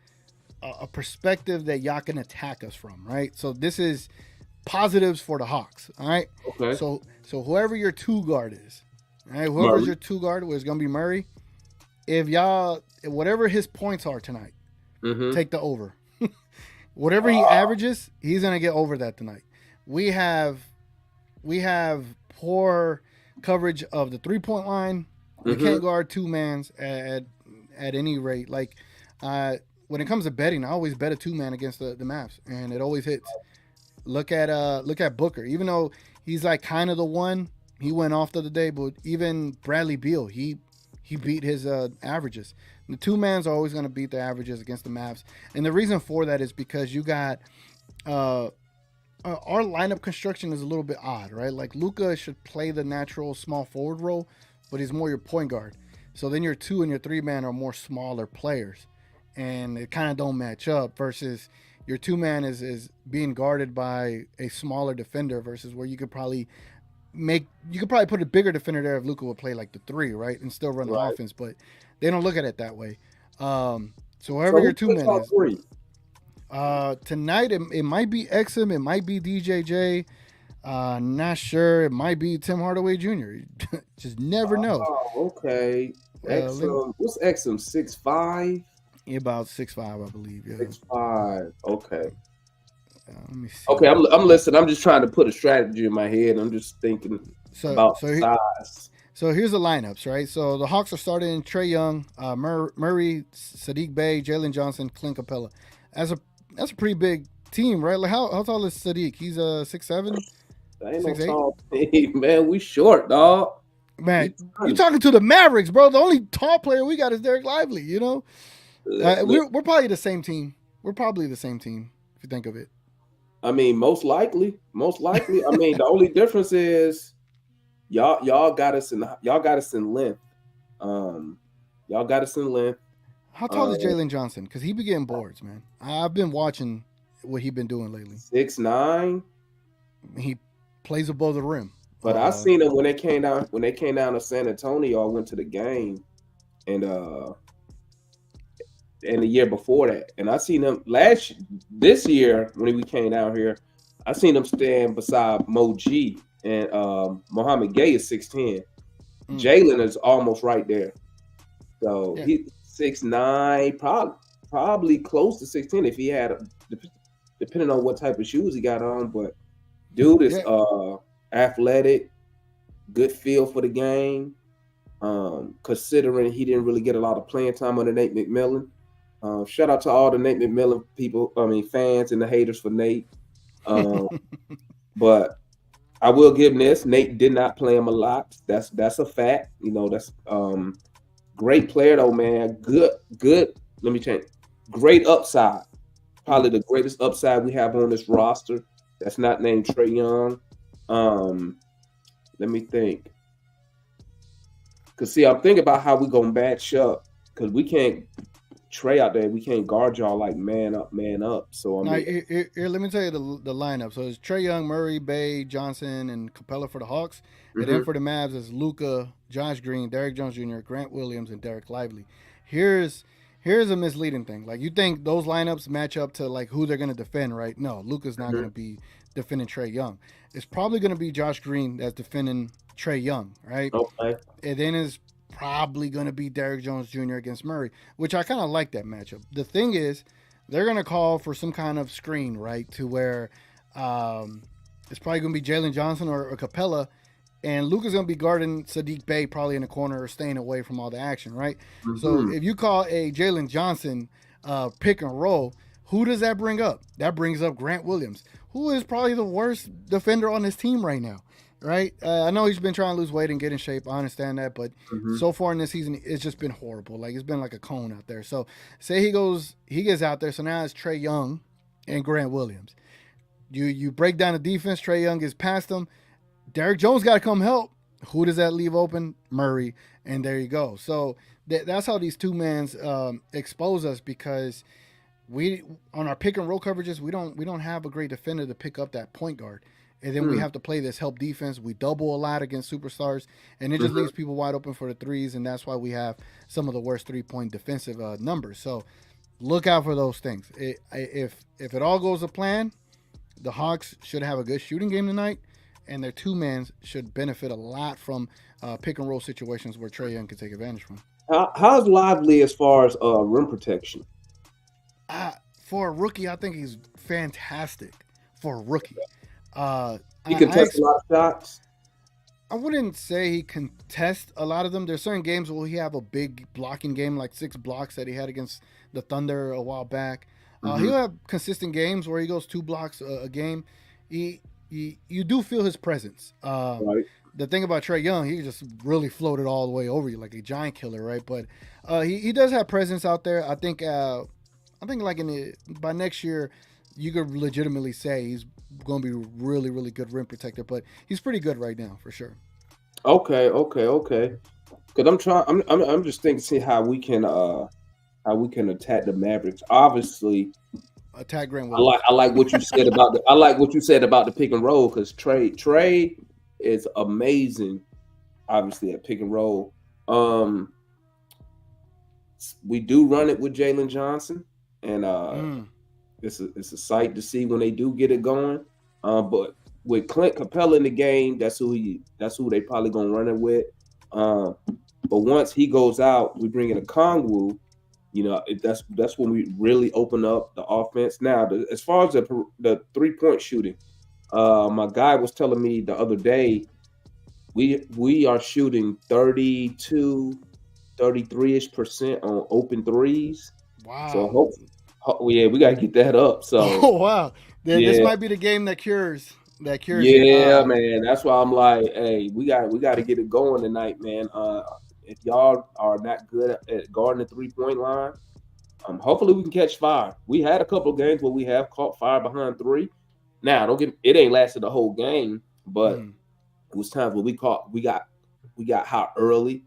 perspective that y'all can attack us from, right? So this is positives for the Hawks. All right. Okay. So whoever your two guard is. All right, whoever's Murray. your two guard was gonna be Murray. If whatever his points are tonight, take the over. Whatever he averages, he's gonna get over that tonight. We have poor coverage of the 3-point line. We can't guard two mans at any rate. Like when it comes to betting, I always bet a 2-man against the Mavs, and it always hits. Look at Booker, even though he's like kind of the one. He went off the other day, but even Bradley Beal, he beat his averages. The 2-mans are always going to beat the averages against the Mavs, and the reason for that is because you got our lineup construction is a little bit odd, right? Like Luka should play the natural small forward role, but he's more your point guard. So then your 2 and your 3-man are more smaller players, and it kind of don't match up. Versus your 2-man is being guarded by a smaller defender versus where you could probably put a bigger defender there if Luka would play like the 3, right, and still run the offense. But they don't look at it that way. So whoever your 2-man is, tonight it might be Exum, it might be DJJ. Not sure. It might be Tim Hardaway Jr. Just never know. Oh, okay. Exum, what's Exum? 6'5"? About 6'5", I believe. Yeah. 6'5". Okay. Let me see. Okay, I'm listening. I'm just trying to put a strategy in my head. I'm just thinking about size. So here's the lineups, right? So the Hawks are starting Trae Young, Murray, Sadiq Bey, Jalen Johnson, Clint Capella. That's a pretty big team, right? Like how tall is Sadiq? He's 6'7". Ain't no tall team, man. We short, dog. Man, you talking to the Mavericks, bro? The only tall player we got is Derek Lively. You know, we're probably the same team. We're probably the same team if you think of it. I mean, most likely. I mean, the only difference is y'all got us in length. Y'all got us in length. How tall is Jalen Johnson? Because he be getting boards, man. I've been watching what he been doing lately. 6'9". He plays above the rim. But I seen him when they came down to San Antonio. I went to the game, and the year before that, and I seen him this year when we came down here. I seen him stand beside Mo G, and Mohamed Gay is 6'10". Jalen is almost right there, so he's 6'9", probably close to 6'10" if he had, depending on what type of shoes he got on. But dude is athletic, good feel for the game. Considering he didn't really get a lot of playing time under Nate McMillan. Shout out to all the Nate McMillan people, fans and the haters for Nate. But I will give him this. Nate did not play him a lot. That's a fact. You know, that's great player though, man. Good. Let me change. Great upside. Probably the greatest upside we have on this roster. That's not named Trae Young. Let me think. Cause see, I'm thinking about how we gonna match up. Cause we can't Trae out there. We can't guard y'all like man up. So here, let me tell you the lineup. So it's Trae Young, Murray, Bey, Johnson, and Capella for the Hawks. And then for the Mavs is Luka, Josh Green, Derek Jones Jr., Grant Williams, and Derek Lively. Here's here's a misleading thing. Like, you think those lineups match up to like who they're going to defend, right? No, Luka's not going to be defending Trae Young. It's probably going to be Josh Green that's defending Trae Young, right? Okay. And then it's probably going to be Derrick Jones Jr. against Murray, which I kind of like that matchup. The thing is, they're going to call for some kind of screen, right, to where it's probably going to be Jalen Johnson or Capella, and Luka's going to be guarding Sadiq Bey probably in the corner or staying away from all the action, right? So if you call a Jalen Johnson pick and roll, who does that bring up? That brings up Grant Williams, who is probably the worst defender on this team right now, right? I know he's been trying to lose weight and get in shape. I understand that, but so far in this season, it's just been horrible. Like, it's been like a cone out there. So say he gets out there. So now it's Trae Young and Grant Williams. You break down the defense. Trae Young gets past them. Derrick Jones got to come help. Who does that leave open? Murray. And there you go. So that's how these two mans expose us, because we, on our pick and roll coverages, we don't have a great defender to pick up that point guard. And then we have to play this help defense. We double a lot against superstars, and it just leaves people wide open for the threes, and that's why we have some of the worst 3-point defensive numbers. So look out for those things. If it all goes to plan, the Hawks should have a good shooting game tonight, and their two-mans should benefit a lot from pick and roll situations where Trae Young can take advantage from. How's Lively as far as rim protection? For a rookie, I think he's fantastic for a rookie. He can test a lot of shots. I wouldn't say he can test a lot of them. There's certain games where he have a big blocking game, like 6 blocks that he had against the Thunder a while back. He'll have consistent games where he goes 2 blocks a game. You do feel his presence. Right. The thing about Trae Young, he just really floated all the way over you like a giant killer, right? But he does have presence out there. I think like by next year, you could legitimately say he's going to be really, really good rim protector. But he's pretty good right now for sure. Okay. Because I'm just thinking, see how we can attack the Mavericks. Obviously, attack Grant Williams. I like what you said about the pick and roll, because Trae is amazing, obviously, at pick and roll. We do run it with Jalen Johnson, and it's a sight to see when they do get it going. But with Clint Capella in the game, that's who they probably gonna run it with. But once he goes out, we bring in a Kongwu. That's when we really open up the offense. Now, as far as the 3-point shooting, my guy was telling me the other day, we are shooting 32, 33-ish% on open threes. Wow. So we got to get that up. So wow. This might be the game that cures. Yeah, man. That's why I'm like, hey, we got to get it going tonight, man. If y'all are not good at guarding the 3-point line, hopefully we can catch fire. We had a couple of games where we have caught fire behind 3. Now, it ain't lasted the whole game, but it was times where we got hot early,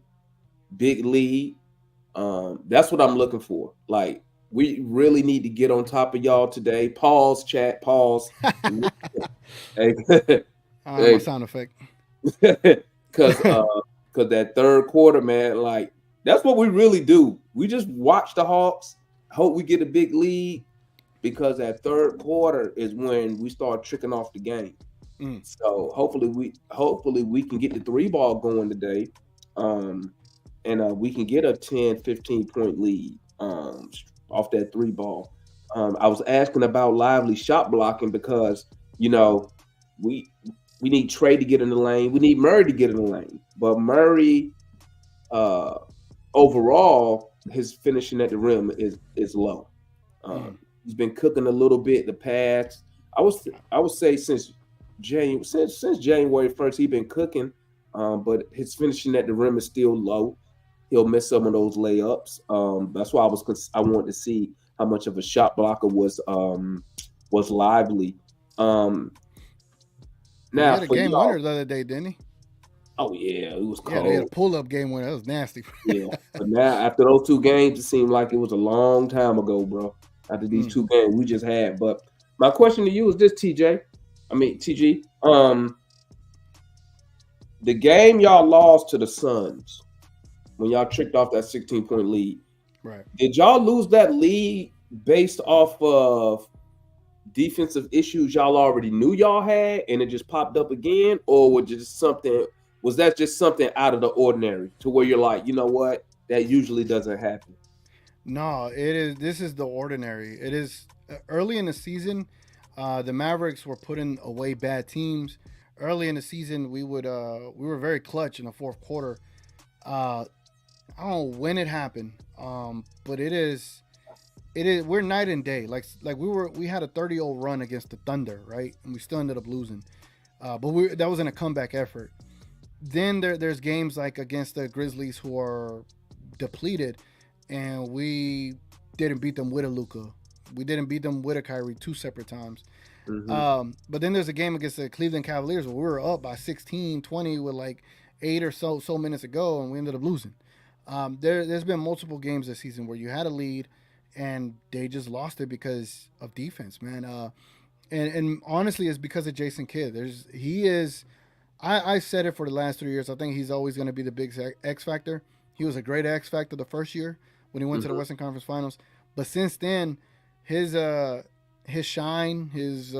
big lead. That's what I'm looking for. Like, we really need to get on top of y'all today. Pause, chat, pause. Hey, my sound effect. Because that third quarter, man, like, that's what we really do. We just watch the Hawks, hope we get a big lead, because that third quarter is when we start tricking off the game. So hopefully we can get the 3-ball going today, and we can get a 10, 15-point lead off that 3-ball. I was asking about Lively shot blocking because, we need Trae to get in the lane. We need Murray to get in the lane. But Murray, overall, his finishing at the rim is low. He's been cooking a little bit the past. I would say since January 1st, he's been cooking, but his finishing at the rim is still low. He'll miss some of those layups. That's why I wanted to see how much of a shot blocker was Lively. Now, he had a game winner the other day, didn't he? Oh yeah, it was cold. Yeah, they had a pull-up game winner. That was nasty. Yeah, but now after those 2 games, it seemed like it was a long time ago, bro. After these 2 games we just had. But my question to you is this, TG. The game y'all lost to the Suns when y'all tricked off that 16-point lead. Right. Did y'all lose that lead based off of defensive issues y'all already knew y'all had, and it just popped up again, or was that just something out of the ordinary to where you're like, you know what, that usually doesn't happen? No, it is. This is the ordinary. It is early in the season. The Mavericks were putting away bad teams. Early in the season, we were very clutch in the fourth quarter. Uh, I don't know when it happened, but it is. It is. We're night and day. Like we had a 30-0 run against the Thunder, right? And we still ended up losing. But that wasn't a comeback effort. Then there's games like against the Grizzlies who are depleted, and we didn't beat them with a Luka. We didn't beat them with a Kyrie 2 separate times. But then there's a game against the Cleveland Cavaliers where we were up by 16, 20 with like 8 or so minutes ago, and we ended up losing. There's been multiple games this season where you had a lead and they just lost it because of defense, man. And honestly, it's because of Jason Kidd. He is. I said it for the last 3 years. I think he's always going to be the big X factor. He was a great X factor the first year when he went to the Western Conference Finals, but since then, his shine, his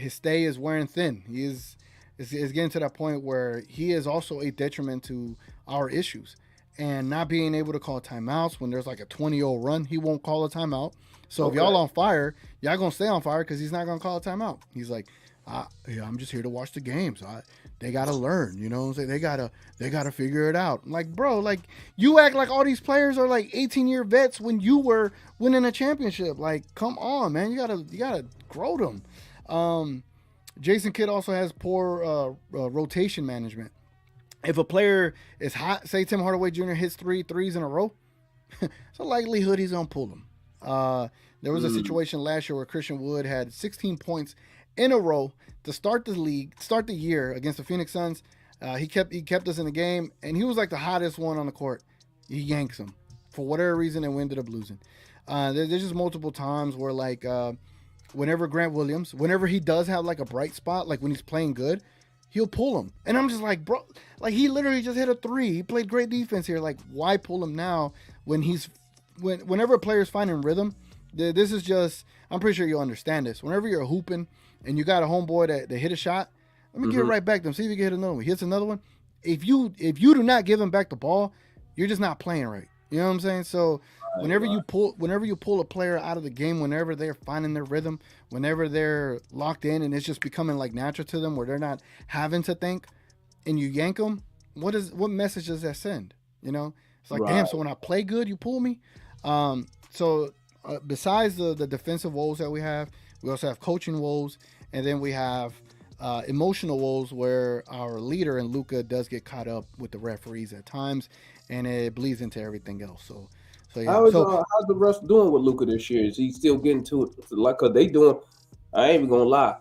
stay is wearing thin. He is getting to that point where he is also a detriment to our issues, and not being able to call timeouts when there's like a 20-0 run. He won't call a timeout. So if y'all on fire, y'all gonna stay on fire because he's not gonna call a timeout. He's like, yeah, I'm just here to watch the games. They gotta learn, you know what I'm saying? They gotta figure it out. I'm like, bro, like you act like all these players are like 18-year vets when you were winning a championship. Like, come on, man, you gotta grow them. Jason Kidd also has poor rotation management. If a player is hot, say Tim Hardaway Jr. hits 3 threes in a row, it's a likelihood he's gonna pull them. There was a situation last year where Christian Wood had 16 points in a row to start the year against the Phoenix Suns. He kept us in the game, and he was like the hottest one on the court. He yanks him for whatever reason, and we ended up losing. There's just multiple times where like whenever Grant Williams, whenever he does have like a bright spot, like when he's playing good, he'll pull him, and I'm just like, bro, like he literally just hit a 3. He played great defense here. Like, why pull him now whenever a player's finding rhythm? This is just, I'm pretty sure you'll understand this. Whenever you're hooping and you got a homeboy that hit a shot, let me get it right back to him. See if you can hit another one. He hits another one. If you do not give him back the ball, you're just not playing right. You know what I'm saying? So whenever you pull a player out of the game, whenever they're finding their rhythm, whenever they're locked in and it's just becoming like natural to them, where they're not having to think, and you yank them, what message does that send? You know, it's like, damn. So when I play good, you pull me. Besides the defensive woes that we also have coaching woes, and then we have emotional woes where our leader in Luka does get caught up with the referees at times, and it bleeds into everything else. So yeah. How's the refs doing with Luka this year? Is he still getting to it? Like, they doing? I ain't even gonna lie,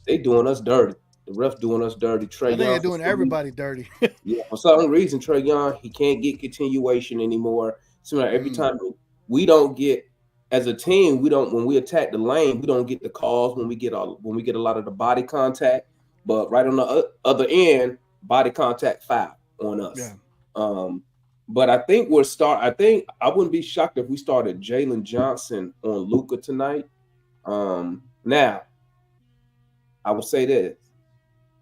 they doing us dirty. The refs doing us dirty. Trae Young, they're doing everybody dirty. Yeah, for some reason, Trae Young, he can't get continuation anymore. So like every time we don't get, as a team, when we attack the lane, we don't get the calls when we get a lot of the body contact. But right on the other end, body contact foul on us. Yeah. But I think I wouldn't be shocked if we started Jalen Johnson on Luka tonight. Now, I will say this: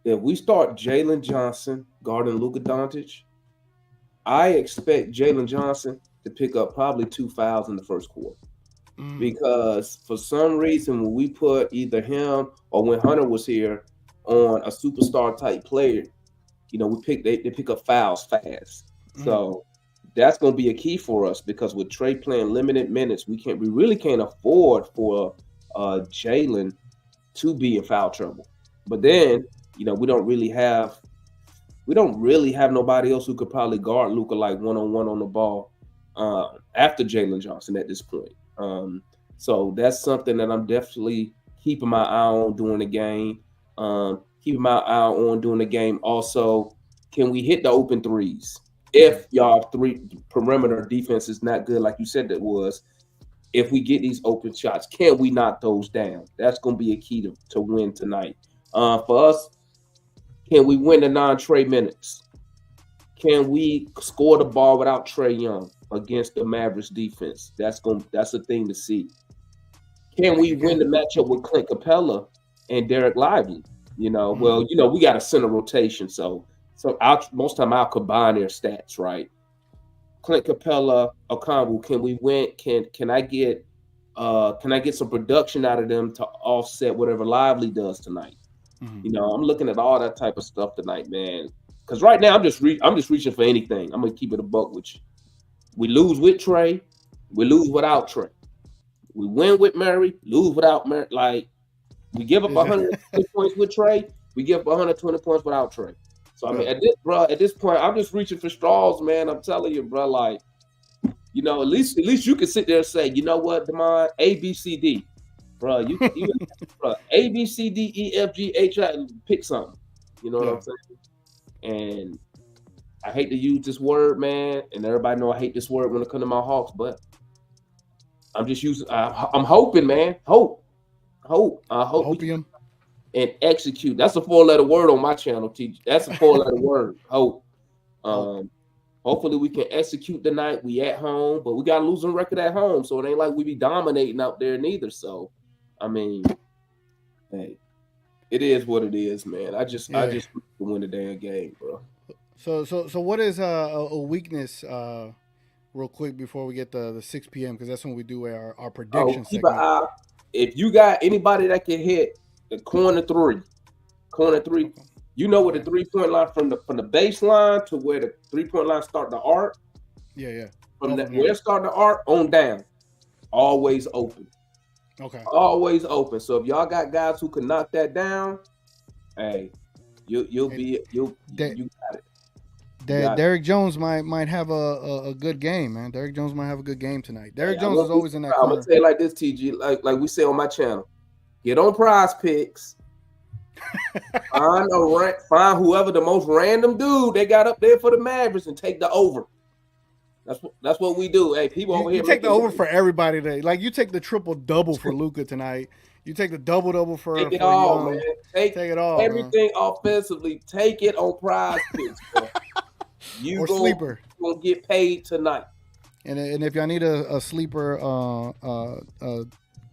if we start Jalen Johnson guarding Luka Doncic, I expect Jalen Johnson to pick up probably 2 fouls in the first quarter. Because for some reason, when we put either him or when Hunter was here on a superstar type player, you know, they pick up fouls fast. So that's going to be a key for us, because with Trae playing limited minutes, we really can't afford for Jalen to be in foul trouble. But then, you know, we don't really have nobody else who could probably guard Luka like one-on-one on the ball after Jalen Johnson at this point. So that's something that I'm definitely keeping my eye on during the game. Keeping my eye on during the game. Also, can we hit the open threes? If y'all perimeter defense is not good, like you said that was, if we get these open shots, can we knock those down? That's going to be a key to win tonight. For us, can we win the non-Trae minutes? Can we score the ball without Trae Young? against the Mavericks defense. That's a thing to see. Can we win the matchup with Clint Capella and Derek Lively? Well, we got a center rotation, so most time I'll combine their stats, right? Clint Capella, Okongwu, can we win? Can I get some production out of them to offset whatever Lively does tonight? Mm-hmm. I'm looking at all that type of stuff tonight, man. Because right now I'm just reaching for anything. I'm gonna keep it a buck with you. We lose with Trey, we lose without Trey. We win with Murray, lose without Murray. Like, we give up 120 points with Trey, we give up 120 points without Trey. So I mean, at this point, I'm just reaching for straws, man. I'm telling you, bro. Like, at least you can sit there and say, you know what, Damon, A, B, C, D, bro. You bro, A, B, C, D, E, F, G, H, I, pick something. You know what I'm saying? And I hate to use this word, man, and everybody know I hate this word when it comes to my Hawks, but I'm just using. I'm hoping, man. Hope. I hope. Hopium. And execute. That's a 4-letter word on my channel, TG. That's a 4-letter word. Hope. Hopefully we can execute tonight. We at home, but we got a losing record at home, so it ain't like we be dominating out there neither. So, I mean, hey, it is what it is, man. I just win the damn game, bro. So what is a weakness? Real quick before we get the 6 p.m. because that's when we do our prediction segment. If you got anybody that can hit the corner three, where the 3-point line from the baseline to where the 3-point line start the arc. Yeah. From where it start the arc on down, always open. Okay. Always open. So if y'all got guys who can knock that down, hey, you got it. Derrick Jones might have a good game, man. Derrick Jones might have a good game tonight. Derrick Jones is always in that corner. I'm gonna say it like this, TG, like we say on my channel. Get on Prize Picks. Find whoever the most random dude they got up there for the Mavericks and take the over. That's what we do. Hey, people over here. You take the over for everybody today. Like, you take the triple-double for Luka tonight. You take the double-double for Take it all, Young. man. Take it all. Everything offensively. Take it on Prize Picks, bro. Or sleeper. You're going to get paid tonight. And if y'all need a sleeper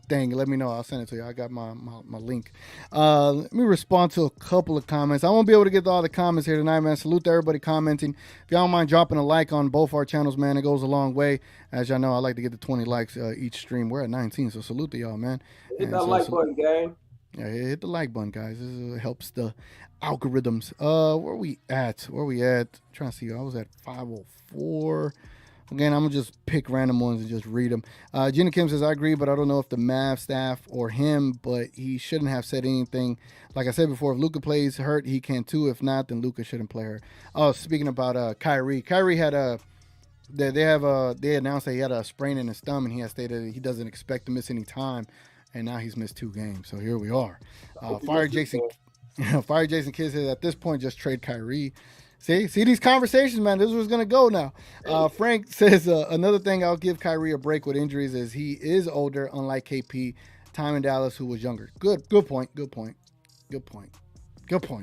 thing, let me know. I'll send it to you. I got my link. Let me respond to a couple of comments. I won't be able to get to all the comments here tonight, man. Salute to everybody commenting. If y'all don't mind dropping a like on both our channels, man, it goes a long way. As y'all know, I like to get to 20 likes each stream. We're at 19, so salute to y'all, man. Hit that like button, gang. Yeah, hit the like button, guys. This helps the algorithms. Where we at? I'm trying to see. I was at 504. Again, I'm going to just pick random ones and just read them. Jenna Kim says, I agree, but I don't know if the Mavs staff or him, but he shouldn't have said anything. Like I said before, if Luka plays hurt, he can too. If not, then Luka shouldn't play hurt. Oh, speaking about Kyrie. Kyrie had they announced that he had a sprain in his thumb, and he has stated that he doesn't expect to miss any time, and now he's missed 2 games. So here we are. Fire Jason Kidd says, at this point, just trade Kyrie. See these conversations, man. This is what's going to go now. Frank says, another thing I'll give Kyrie a break with injuries is he is older, unlike KP, time in Dallas, who was younger. Good point. I ain't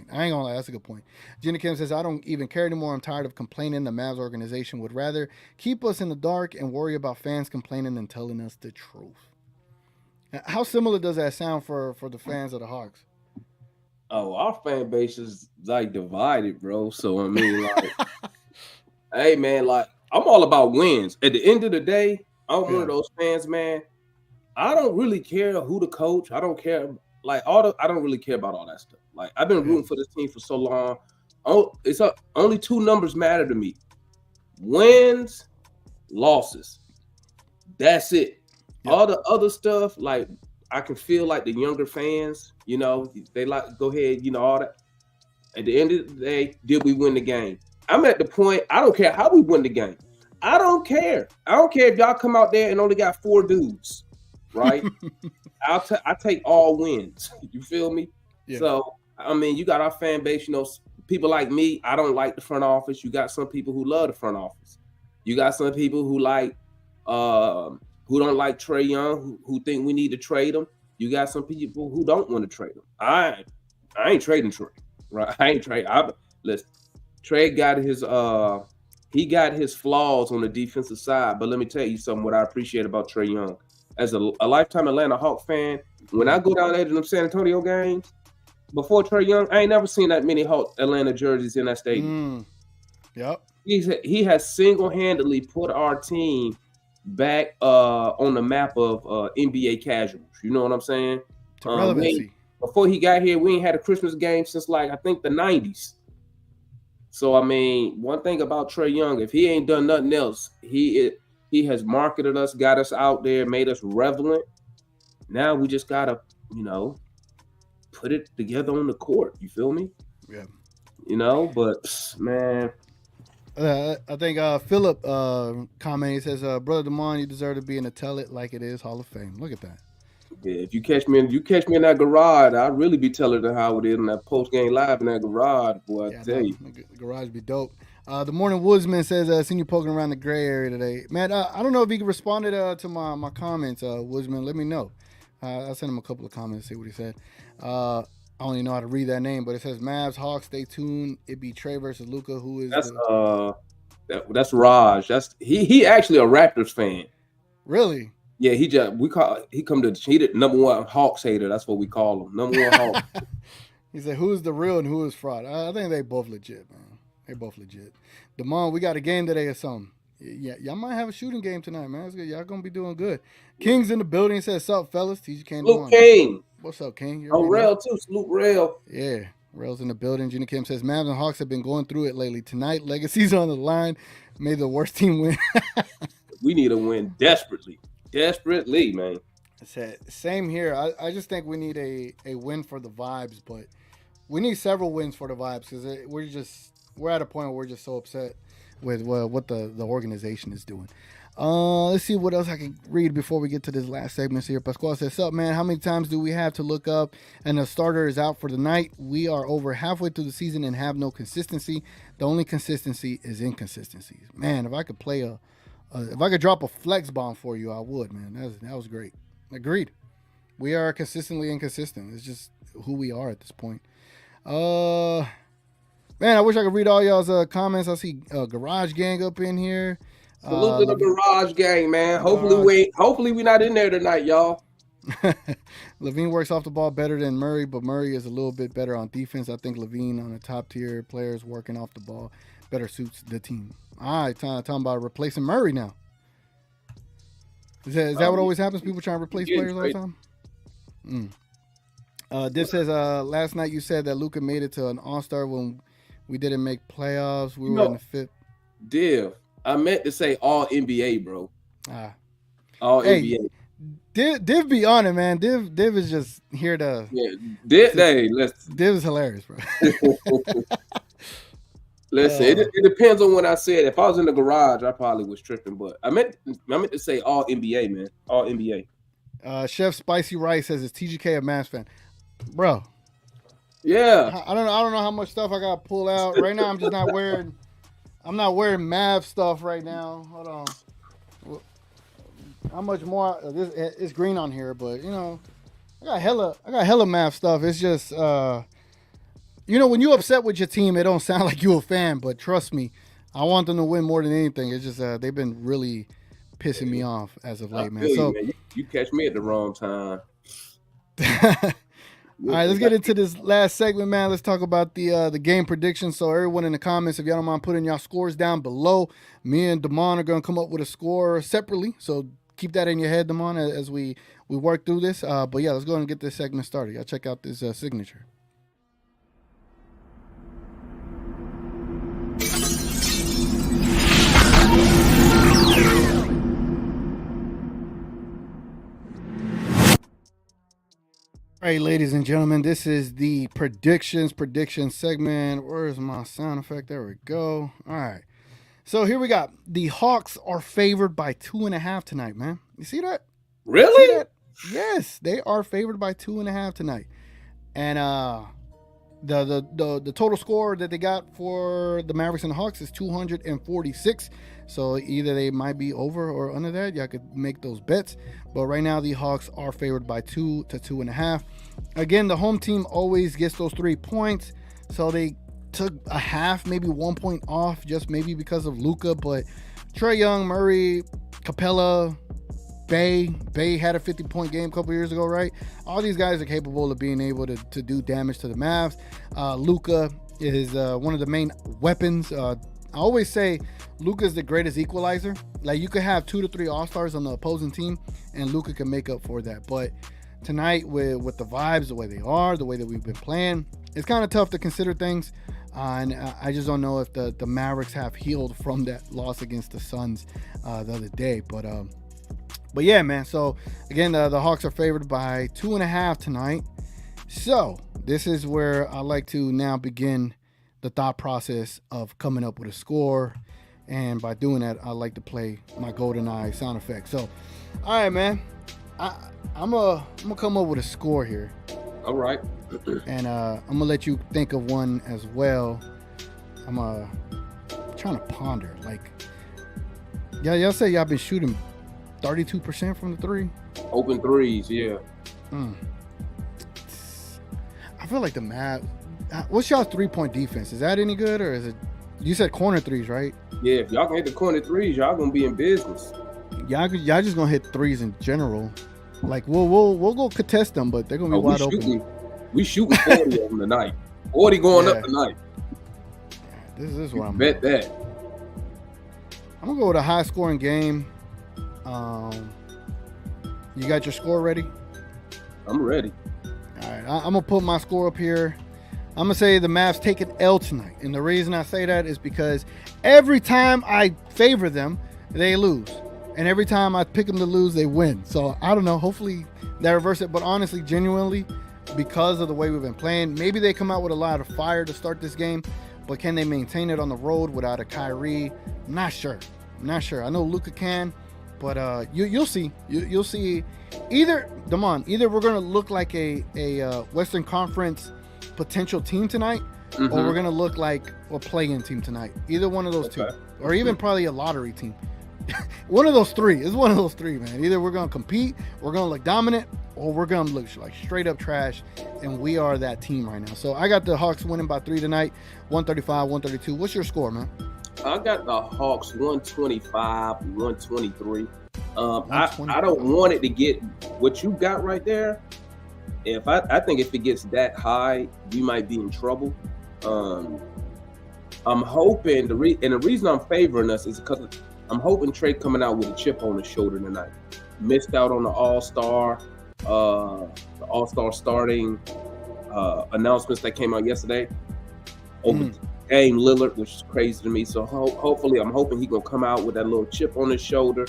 going to lie. That's a good point. Jenna Kim says, I don't even care anymore. I'm tired of complaining. The Mavs organization would rather keep us in the dark and worry about fans complaining than telling us the truth. How similar does that sound for the fans of the Hawks? Oh, our fan base is like divided, bro. So I mean, like, hey, man, like, I'm all about wins. At the end of the day, I'm one of those fans, man. I don't really care who the coach. I don't care, like, I don't really care about all that stuff. Like, I've been rooting for this team for so long. Only 2 numbers matter to me: wins, losses. That's it. Yep. All the other stuff, like, I can feel like the younger fans, they like go ahead, all that. At the end of the day, did we win the game? I'm at the point, I don't care how we win the game. I don't care. I don't care if y'all come out there and only got 4 dudes, right? I take all wins. You feel me? Yeah. So, I mean, you got our fan base, people like me. I don't like the front office. You got some people who love the front office. You got some people who like, who don't like Trey Young, who think we need to trade him. You got some people who don't want to trade him. I ain't trading Trey, right? I ain't trade. Listen, Trey got his he got his flaws on the defensive side. But let me tell you something. What I appreciate about Trae Young, as a lifetime Atlanta Hawk fan, when I go down there to them San Antonio games, before Trae Young, I ain't never seen that many Hawk Atlanta jerseys in that stadium. Yep. He has single-handedly put our team back on the map of NBA casuals. You know what I'm saying? To relevancy. Before he got here, we ain't had a Christmas game since like I think the 90s. So I mean, one thing about Trae Young, if he ain't done nothing else, he has marketed us, got us out there, made us relevant. Now we just gotta, put it together on the court. You feel me? Yeah. But man. I think Philip commented, he says, Brother Damon, you deserve to be in the Tell It Like It Is Hall of Fame. Look at that. Yeah, if you catch me in that garage, I'd really be telling her how it is in that post game live in that garage, boy. I tell you, the garage be dope. The Morning Woodsman says, seen you poking around the gray area today, man. I don't know if he responded to my comments. Woodsman, let me know. I sent him a couple of comments, see what he said. I don't even know how to read that name, but it says Mavs, Hawks, stay tuned. It be Trey versus Luka. Who is that's Raj. That's he actually a Raptors fan. Really? Yeah, he the number one Hawks hater. That's what we call him. Number one Hawks. He said, who's the real and who is fraud? I think they both legit, man. They both legit. Damon, we got a game today or something. Yeah, y'all might have a shooting game tonight, man. It's good. Y'all gonna be doing good. King's in the building. Says, "Sup, fellas?" TJ came Salute King. What's up, King? Rail too. Salute Rail. Yeah, Rail's in the building. Junior Kim says, "Mavs and Hawks have been going through it lately. Tonight, legacy's on the line. May the worst team win." We need a win desperately, man. Same here. I just think we need a win for the vibes, but we need several wins for the vibes because we're at a point where we're just so upset with what the organization is doing. Let's see what else I can read before we get to this last segment here. Pascual says, "Sup, man? How many times do we have to look up and the starter is out for the night? We are over halfway through the season and have no consistency. The only consistency is inconsistencies. Man, if I could if I could drop a flex bomb for you, I would, man. That was great. Agreed. We are consistently inconsistent. It's just who we are at this point. Man, I wish I could read all y'all's comments. I see Garage Gang up in here. Salute to the Garage Gang, man. Hopefully we not in there tonight, y'all. Levine works off the ball better than Murray, but Murray is a little bit better on defense. I think Levine on the top tier players working off the ball better suits the team. All right, talking about replacing Murray now. Is that what always happens? People trying to replace players all the time? This says, last night you said that Luka made it to an All-Star when we didn't make playoffs. We were in the fifth. Div, I meant to say All NBA, bro. All NBA. Div be on it, man. Div is just here to. Yeah, Div is hilarious, bro. Listen, it depends on what I said. If I was in the garage, I probably was tripping. But I meant to say All NBA, man. All NBA. Chef Spicy Rice says, "Is TGK a Mavs fan, bro?" Yeah. I don't know how much stuff I got to pull out right now. I'm just not wearing. I'm not wearing Mavs stuff right now. Hold on. How much more? It's green on here, but I got hella Mavs stuff. It's just when you upset with your team, it don't sound like you a fan, but trust me, I want them to win more than anything. It's just they've been really pissing me off as of late, man. So you catch me at the wrong time. All right, let's get into this last segment, man. Let's talk about the game predictions. So everyone in the comments, if y'all don't mind putting y'all scores down below, me and Damon are going to come up with a score separately. So keep that in your head, Damon, as we work through this. But yeah, let's go ahead and get this segment started. Y'all check out this signature. All right, ladies and gentlemen, this is the prediction segment. Where's my sound effect? There we go. All right. So here we got. The Hawks are favored by 2.5 tonight, man. You see that? Really? See that? Yes, they are favored by 2.5 tonight. And the total score that they got for the Mavericks and the Hawks is 246. So either they might be over or under that. Y'all could make those bets. But right now, the Hawks are favored by 2 to 2.5. Again, the home team always gets those 3 points. So they took a half, maybe 1 point off, just maybe because of Luka. But Trae Young, Murray, Capella, Bay had a 50-point game a couple years ago, right? All these guys are capable of being able to do damage to the Mavs. Luka is one of the main weapons. I always say Luka is the greatest equalizer. Like, you could have 2 to 3 All-Stars on the opposing team, and Luka can make up for that. But tonight, with the vibes, the way they are, the way that we've been playing, it's kind of tough to consider things. And I just don't know if the Mavericks have healed from that loss against the Suns the other day. But yeah, man. So again, the Hawks are favored by 2.5 tonight. So this is where I like to now begin the thought process of coming up with a score. And by doing that, I like to play my GoldenEye sound effect. So, all right, man. I'm gonna come up with a score here. All right. And I'm gonna let you think of one as well. I'm trying to ponder. Like, y'all say y'all been shooting 32% from the three. Open threes, yeah. I feel like the Mavs. What's y'all's 3-point defense? Is that any good, or is it? You said corner threes, right? Yeah, if y'all can hit the corner threes, y'all gonna be in business. Y'all just gonna hit threes in general. Like, we'll go contest them, but they're gonna be wide open. We shooting 40 of them tonight. 40 going up tonight. This is what I'm bet that. I'm gonna go with a high scoring game. You got your score ready? I'm ready. All right, I'm gonna put my score up here. I'm gonna say the Mavs take an L tonight, and the reason I say that is because every time I favor them, they lose, and every time I pick them to lose, they win. So I don't know. Hopefully they reverse it. But honestly, genuinely, because of the way we've been playing, maybe they come out with a lot of fire to start this game, but can they maintain it on the road without a Kyrie? Not sure. I know Luka can, but you'll see. You'll see. Either we're gonna look like a Western Conference potential team tonight, or we're gonna look like a play-in team tonight. Either one of those two, or even probably a lottery team. One of those three. It's one of those three, man. Either we're gonna compete, we're gonna look dominant, or we're gonna look like straight up trash, and we are that team right now. So I got the Hawks winning by 3 tonight, 135-132. What's your score, man? I got the Hawks 125-123. I don't want it to get what you got right there. I think if it gets that high, we might be in trouble. I'm hoping the reason I'm favoring us is because I'm hoping Trae coming out with a chip on his shoulder tonight. Missed out on the All-Star starting announcements that came out yesterday over Dame Lillard, which is crazy to me. So hopefully, I'm hoping he's gonna come out with that little chip on his shoulder.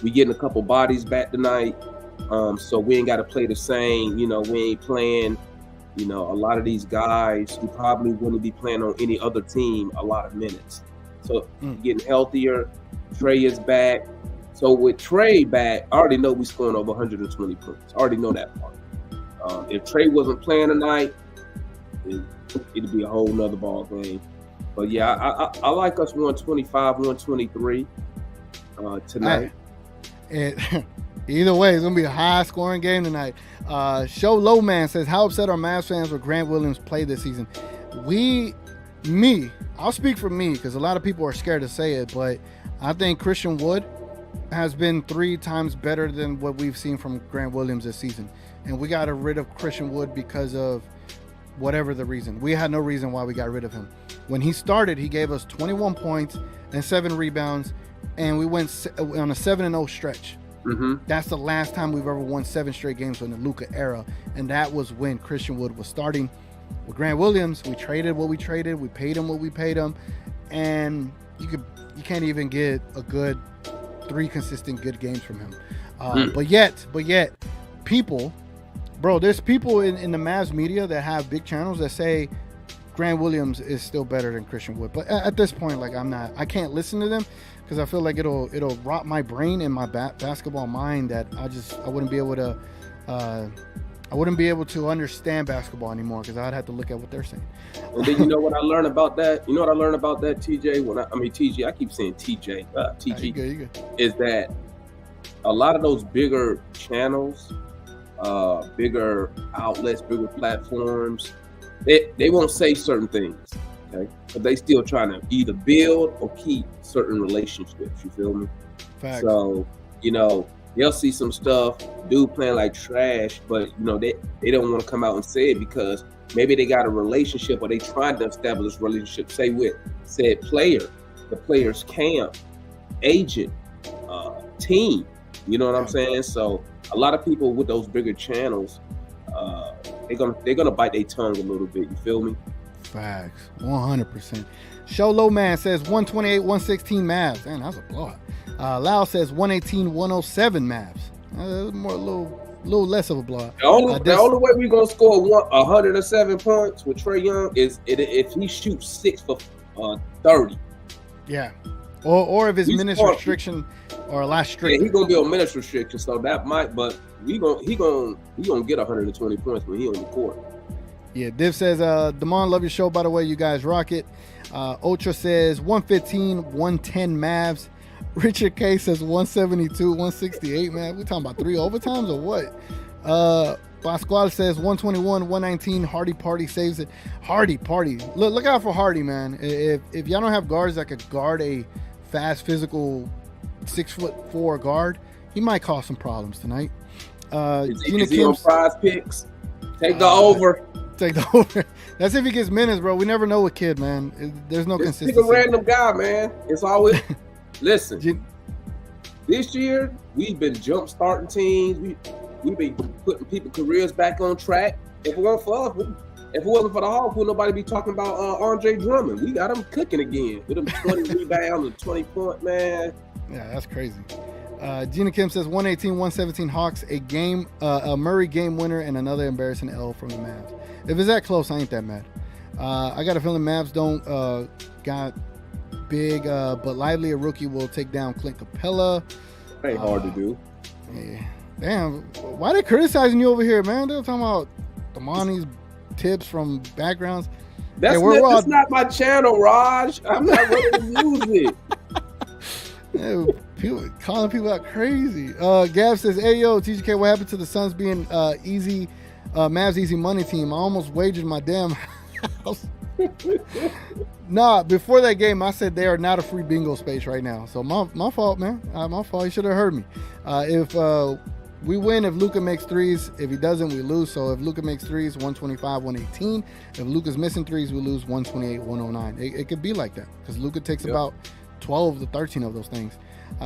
We getting a couple bodies back tonight, so we ain't got to play the same. We ain't playing. A lot of these guys who probably wouldn't be playing on any other team a lot of minutes. So getting healthier. Trae is back. So with Trae back, I already know we scoring over 120 points. I already know that part. If Trae wasn't playing tonight, it'd be a whole nother ball game. But yeah, I like us 125-123 tonight. Either way, it's gonna be a high scoring game tonight. Show Low Man says, how upset are Mavs fans with Grant Williams play this season? I'll speak for me because a lot of people are scared to say it, but I think Christian Wood has been 3 times better than what we've seen from Grant Williams this season. And we got rid of Christian Wood because of whatever the reason. We had no reason why we got rid of him. When he started, he gave us 21 points and 7 rebounds, and we went on a 7-0 stretch. That's the last time we've ever won 7 straight games in the Luka era, and that was when Christian Wood was starting. With Grant Williams, we traded what we traded, we paid him what we paid him, and you can't even get a good 3 consistent good games from him. But yet, people, bro, there's people in the Mavs media that have big channels that say Grant Williams is still better than Christian Wood. But at this point, like, I can't listen to them because I feel like it'll rot my brain and my basketball mind that I wouldn't be able to understand basketball anymore because I'd have to look at what they're saying. And then what I learned about that? You know what I learned about that, TJ? TJ, I keep saying TJ, TG. You good. Is that a lot of those bigger channels, bigger outlets, bigger platforms, They won't say certain things, okay? But they still trying to either build or keep certain relationships. You feel me? Facts. So, they'll see some stuff, dude playing like trash, but they don't want to come out and say it because maybe they got a relationship or they trying to establish a relationship, say with said player, the player's camp, agent, team. You know what I'm saying? So a lot of people with those bigger channels, they're gonna bite their tongue a little bit. You feel me? Facts. 100%. Show Low Man says 128, 116 Mavs. Man, that's a blowout. Lau says 118, 107 Mavs. More a little less of a blowout. The only way we're gonna score 107 points with Trae Young is if he shoots 6 for 30. Yeah. Or if his minutes restriction or a lot strict. Yeah, he's gonna be on minutes restriction, so that might. But he gonna get 120 points when he on the court. Yeah, Div says, Damon, love your show, by the way. You guys rock it. Ultra says 115, 110 Mavs. Richard K says 172, 168, man. We talking about 3 overtimes or what? Pasquale says 121, 119. Hardy Party saves it. Hardy Party. Look out for Hardy, man. If y'all don't have guards that could guard a fast, physical 6'4" guard, he might cause some problems tonight. Is he on Prize Picks? Take the over. Take the over. That's if he gets minutes, bro. We never know with Kid, man. There's no consistency. He's a random guy, man. It's always listen. This year we've been jump starting teams. We've been putting people's careers back on track. If it wasn't for the Hawks, would nobody be talking about Andre Drummond? We got him cooking again with him 20 rebounds and 20 point, man. Yeah, that's crazy. Gina Kim says 118, 117 Hawks, a Murray game winner, and another embarrassing L from the Mavs. If it's that close, I ain't that mad. I got a feeling Mavs don't got big, but lively. A rookie will take down Clint Capella. Ain't hard to do. Yeah. Damn, why they criticizing you over here, man? They're talking about Damani's tips from backgrounds. That's not my channel, Raj. I'm not ready to use it. Yeah, people calling people out crazy. Gav says, "Hey yo, TGK, what happened to the Suns being Mavs easy money team? I almost wagered my damn house." Nah, before that game, I said they are not a free bingo space right now. So my fault, man. My fault. You should have heard me. If we win, if Luka makes threes. If he doesn't, we lose. So if Luka makes threes, 125, 118. If Luka's missing threes, we lose 128, 109. It could be like that because Luka takes about 12 to 13 of those things.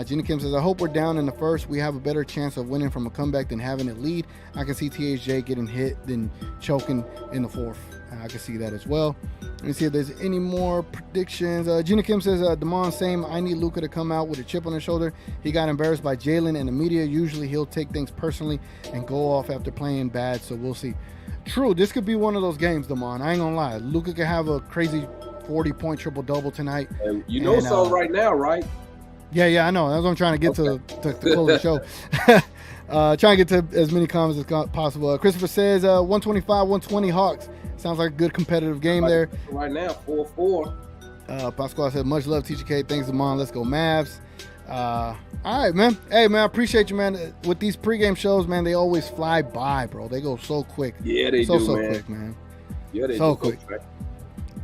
Gina Kim says, I hope we're down in the first. We have a better chance of winning from a comeback than having it lead. I can see THJ getting hit than choking in the fourth. I can see that as well. Let me see if there's any more predictions. Gina Kim says, Damon, same. I need Luka to come out with a chip on his shoulder. He got embarrassed by Jalen and the media. Usually he'll take things personally and go off after playing bad, so we'll see. True, this could be one of those games, Damon. I ain't gonna lie. Luka could have a crazy 40-point triple-double tonight. And you know so right now, right? Yeah, I know. That's what I'm trying to get to close the show. Trying to get to as many comments as possible. Christopher says 125, 120 Hawks. Sounds like a good competitive game there. Right now, 4-4. Pasquale said, much love, TGK. Thanks, Damon. Let's go, Mavs. All right, man. Hey, man, I appreciate you, man. With these pregame shows, man, they always fly by, bro. They go so quick. Yeah, they do, so man. quick, man. Yeah, they so do. quick.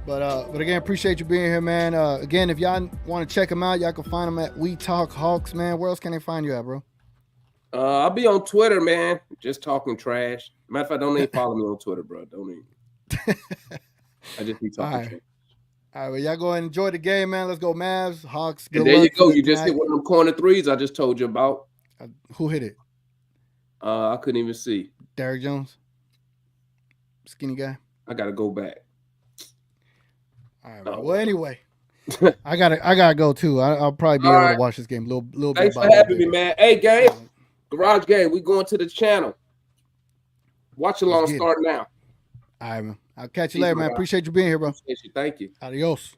But again, appreciate you being here, man. Again, if y'all want to check them out, y'all can find them at We Talk Hawks, man. Where else can they find you at, bro? I'll be on Twitter, man. Just talking trash. Matter of fact, don't even follow me on Twitter, bro. Don't even. I just be talking trash. All right, well, y'all go ahead and enjoy the game, man. Let's go, Mavs, Hawks. And there you go. You just hit one of them corner threes I just told you about. Who hit it? I couldn't even see. Derrick Jones? Skinny guy? I got to go back. All right. Well, anyway, I gotta go too. I'll probably be able to watch this game a little Thanks bit. Thanks for having me, man. Hey, Gabe, Garage Game, we going to the channel. Watch along start now. All right, man. I'll catch you later, man. Appreciate you being here, bro. Thank you. Adios.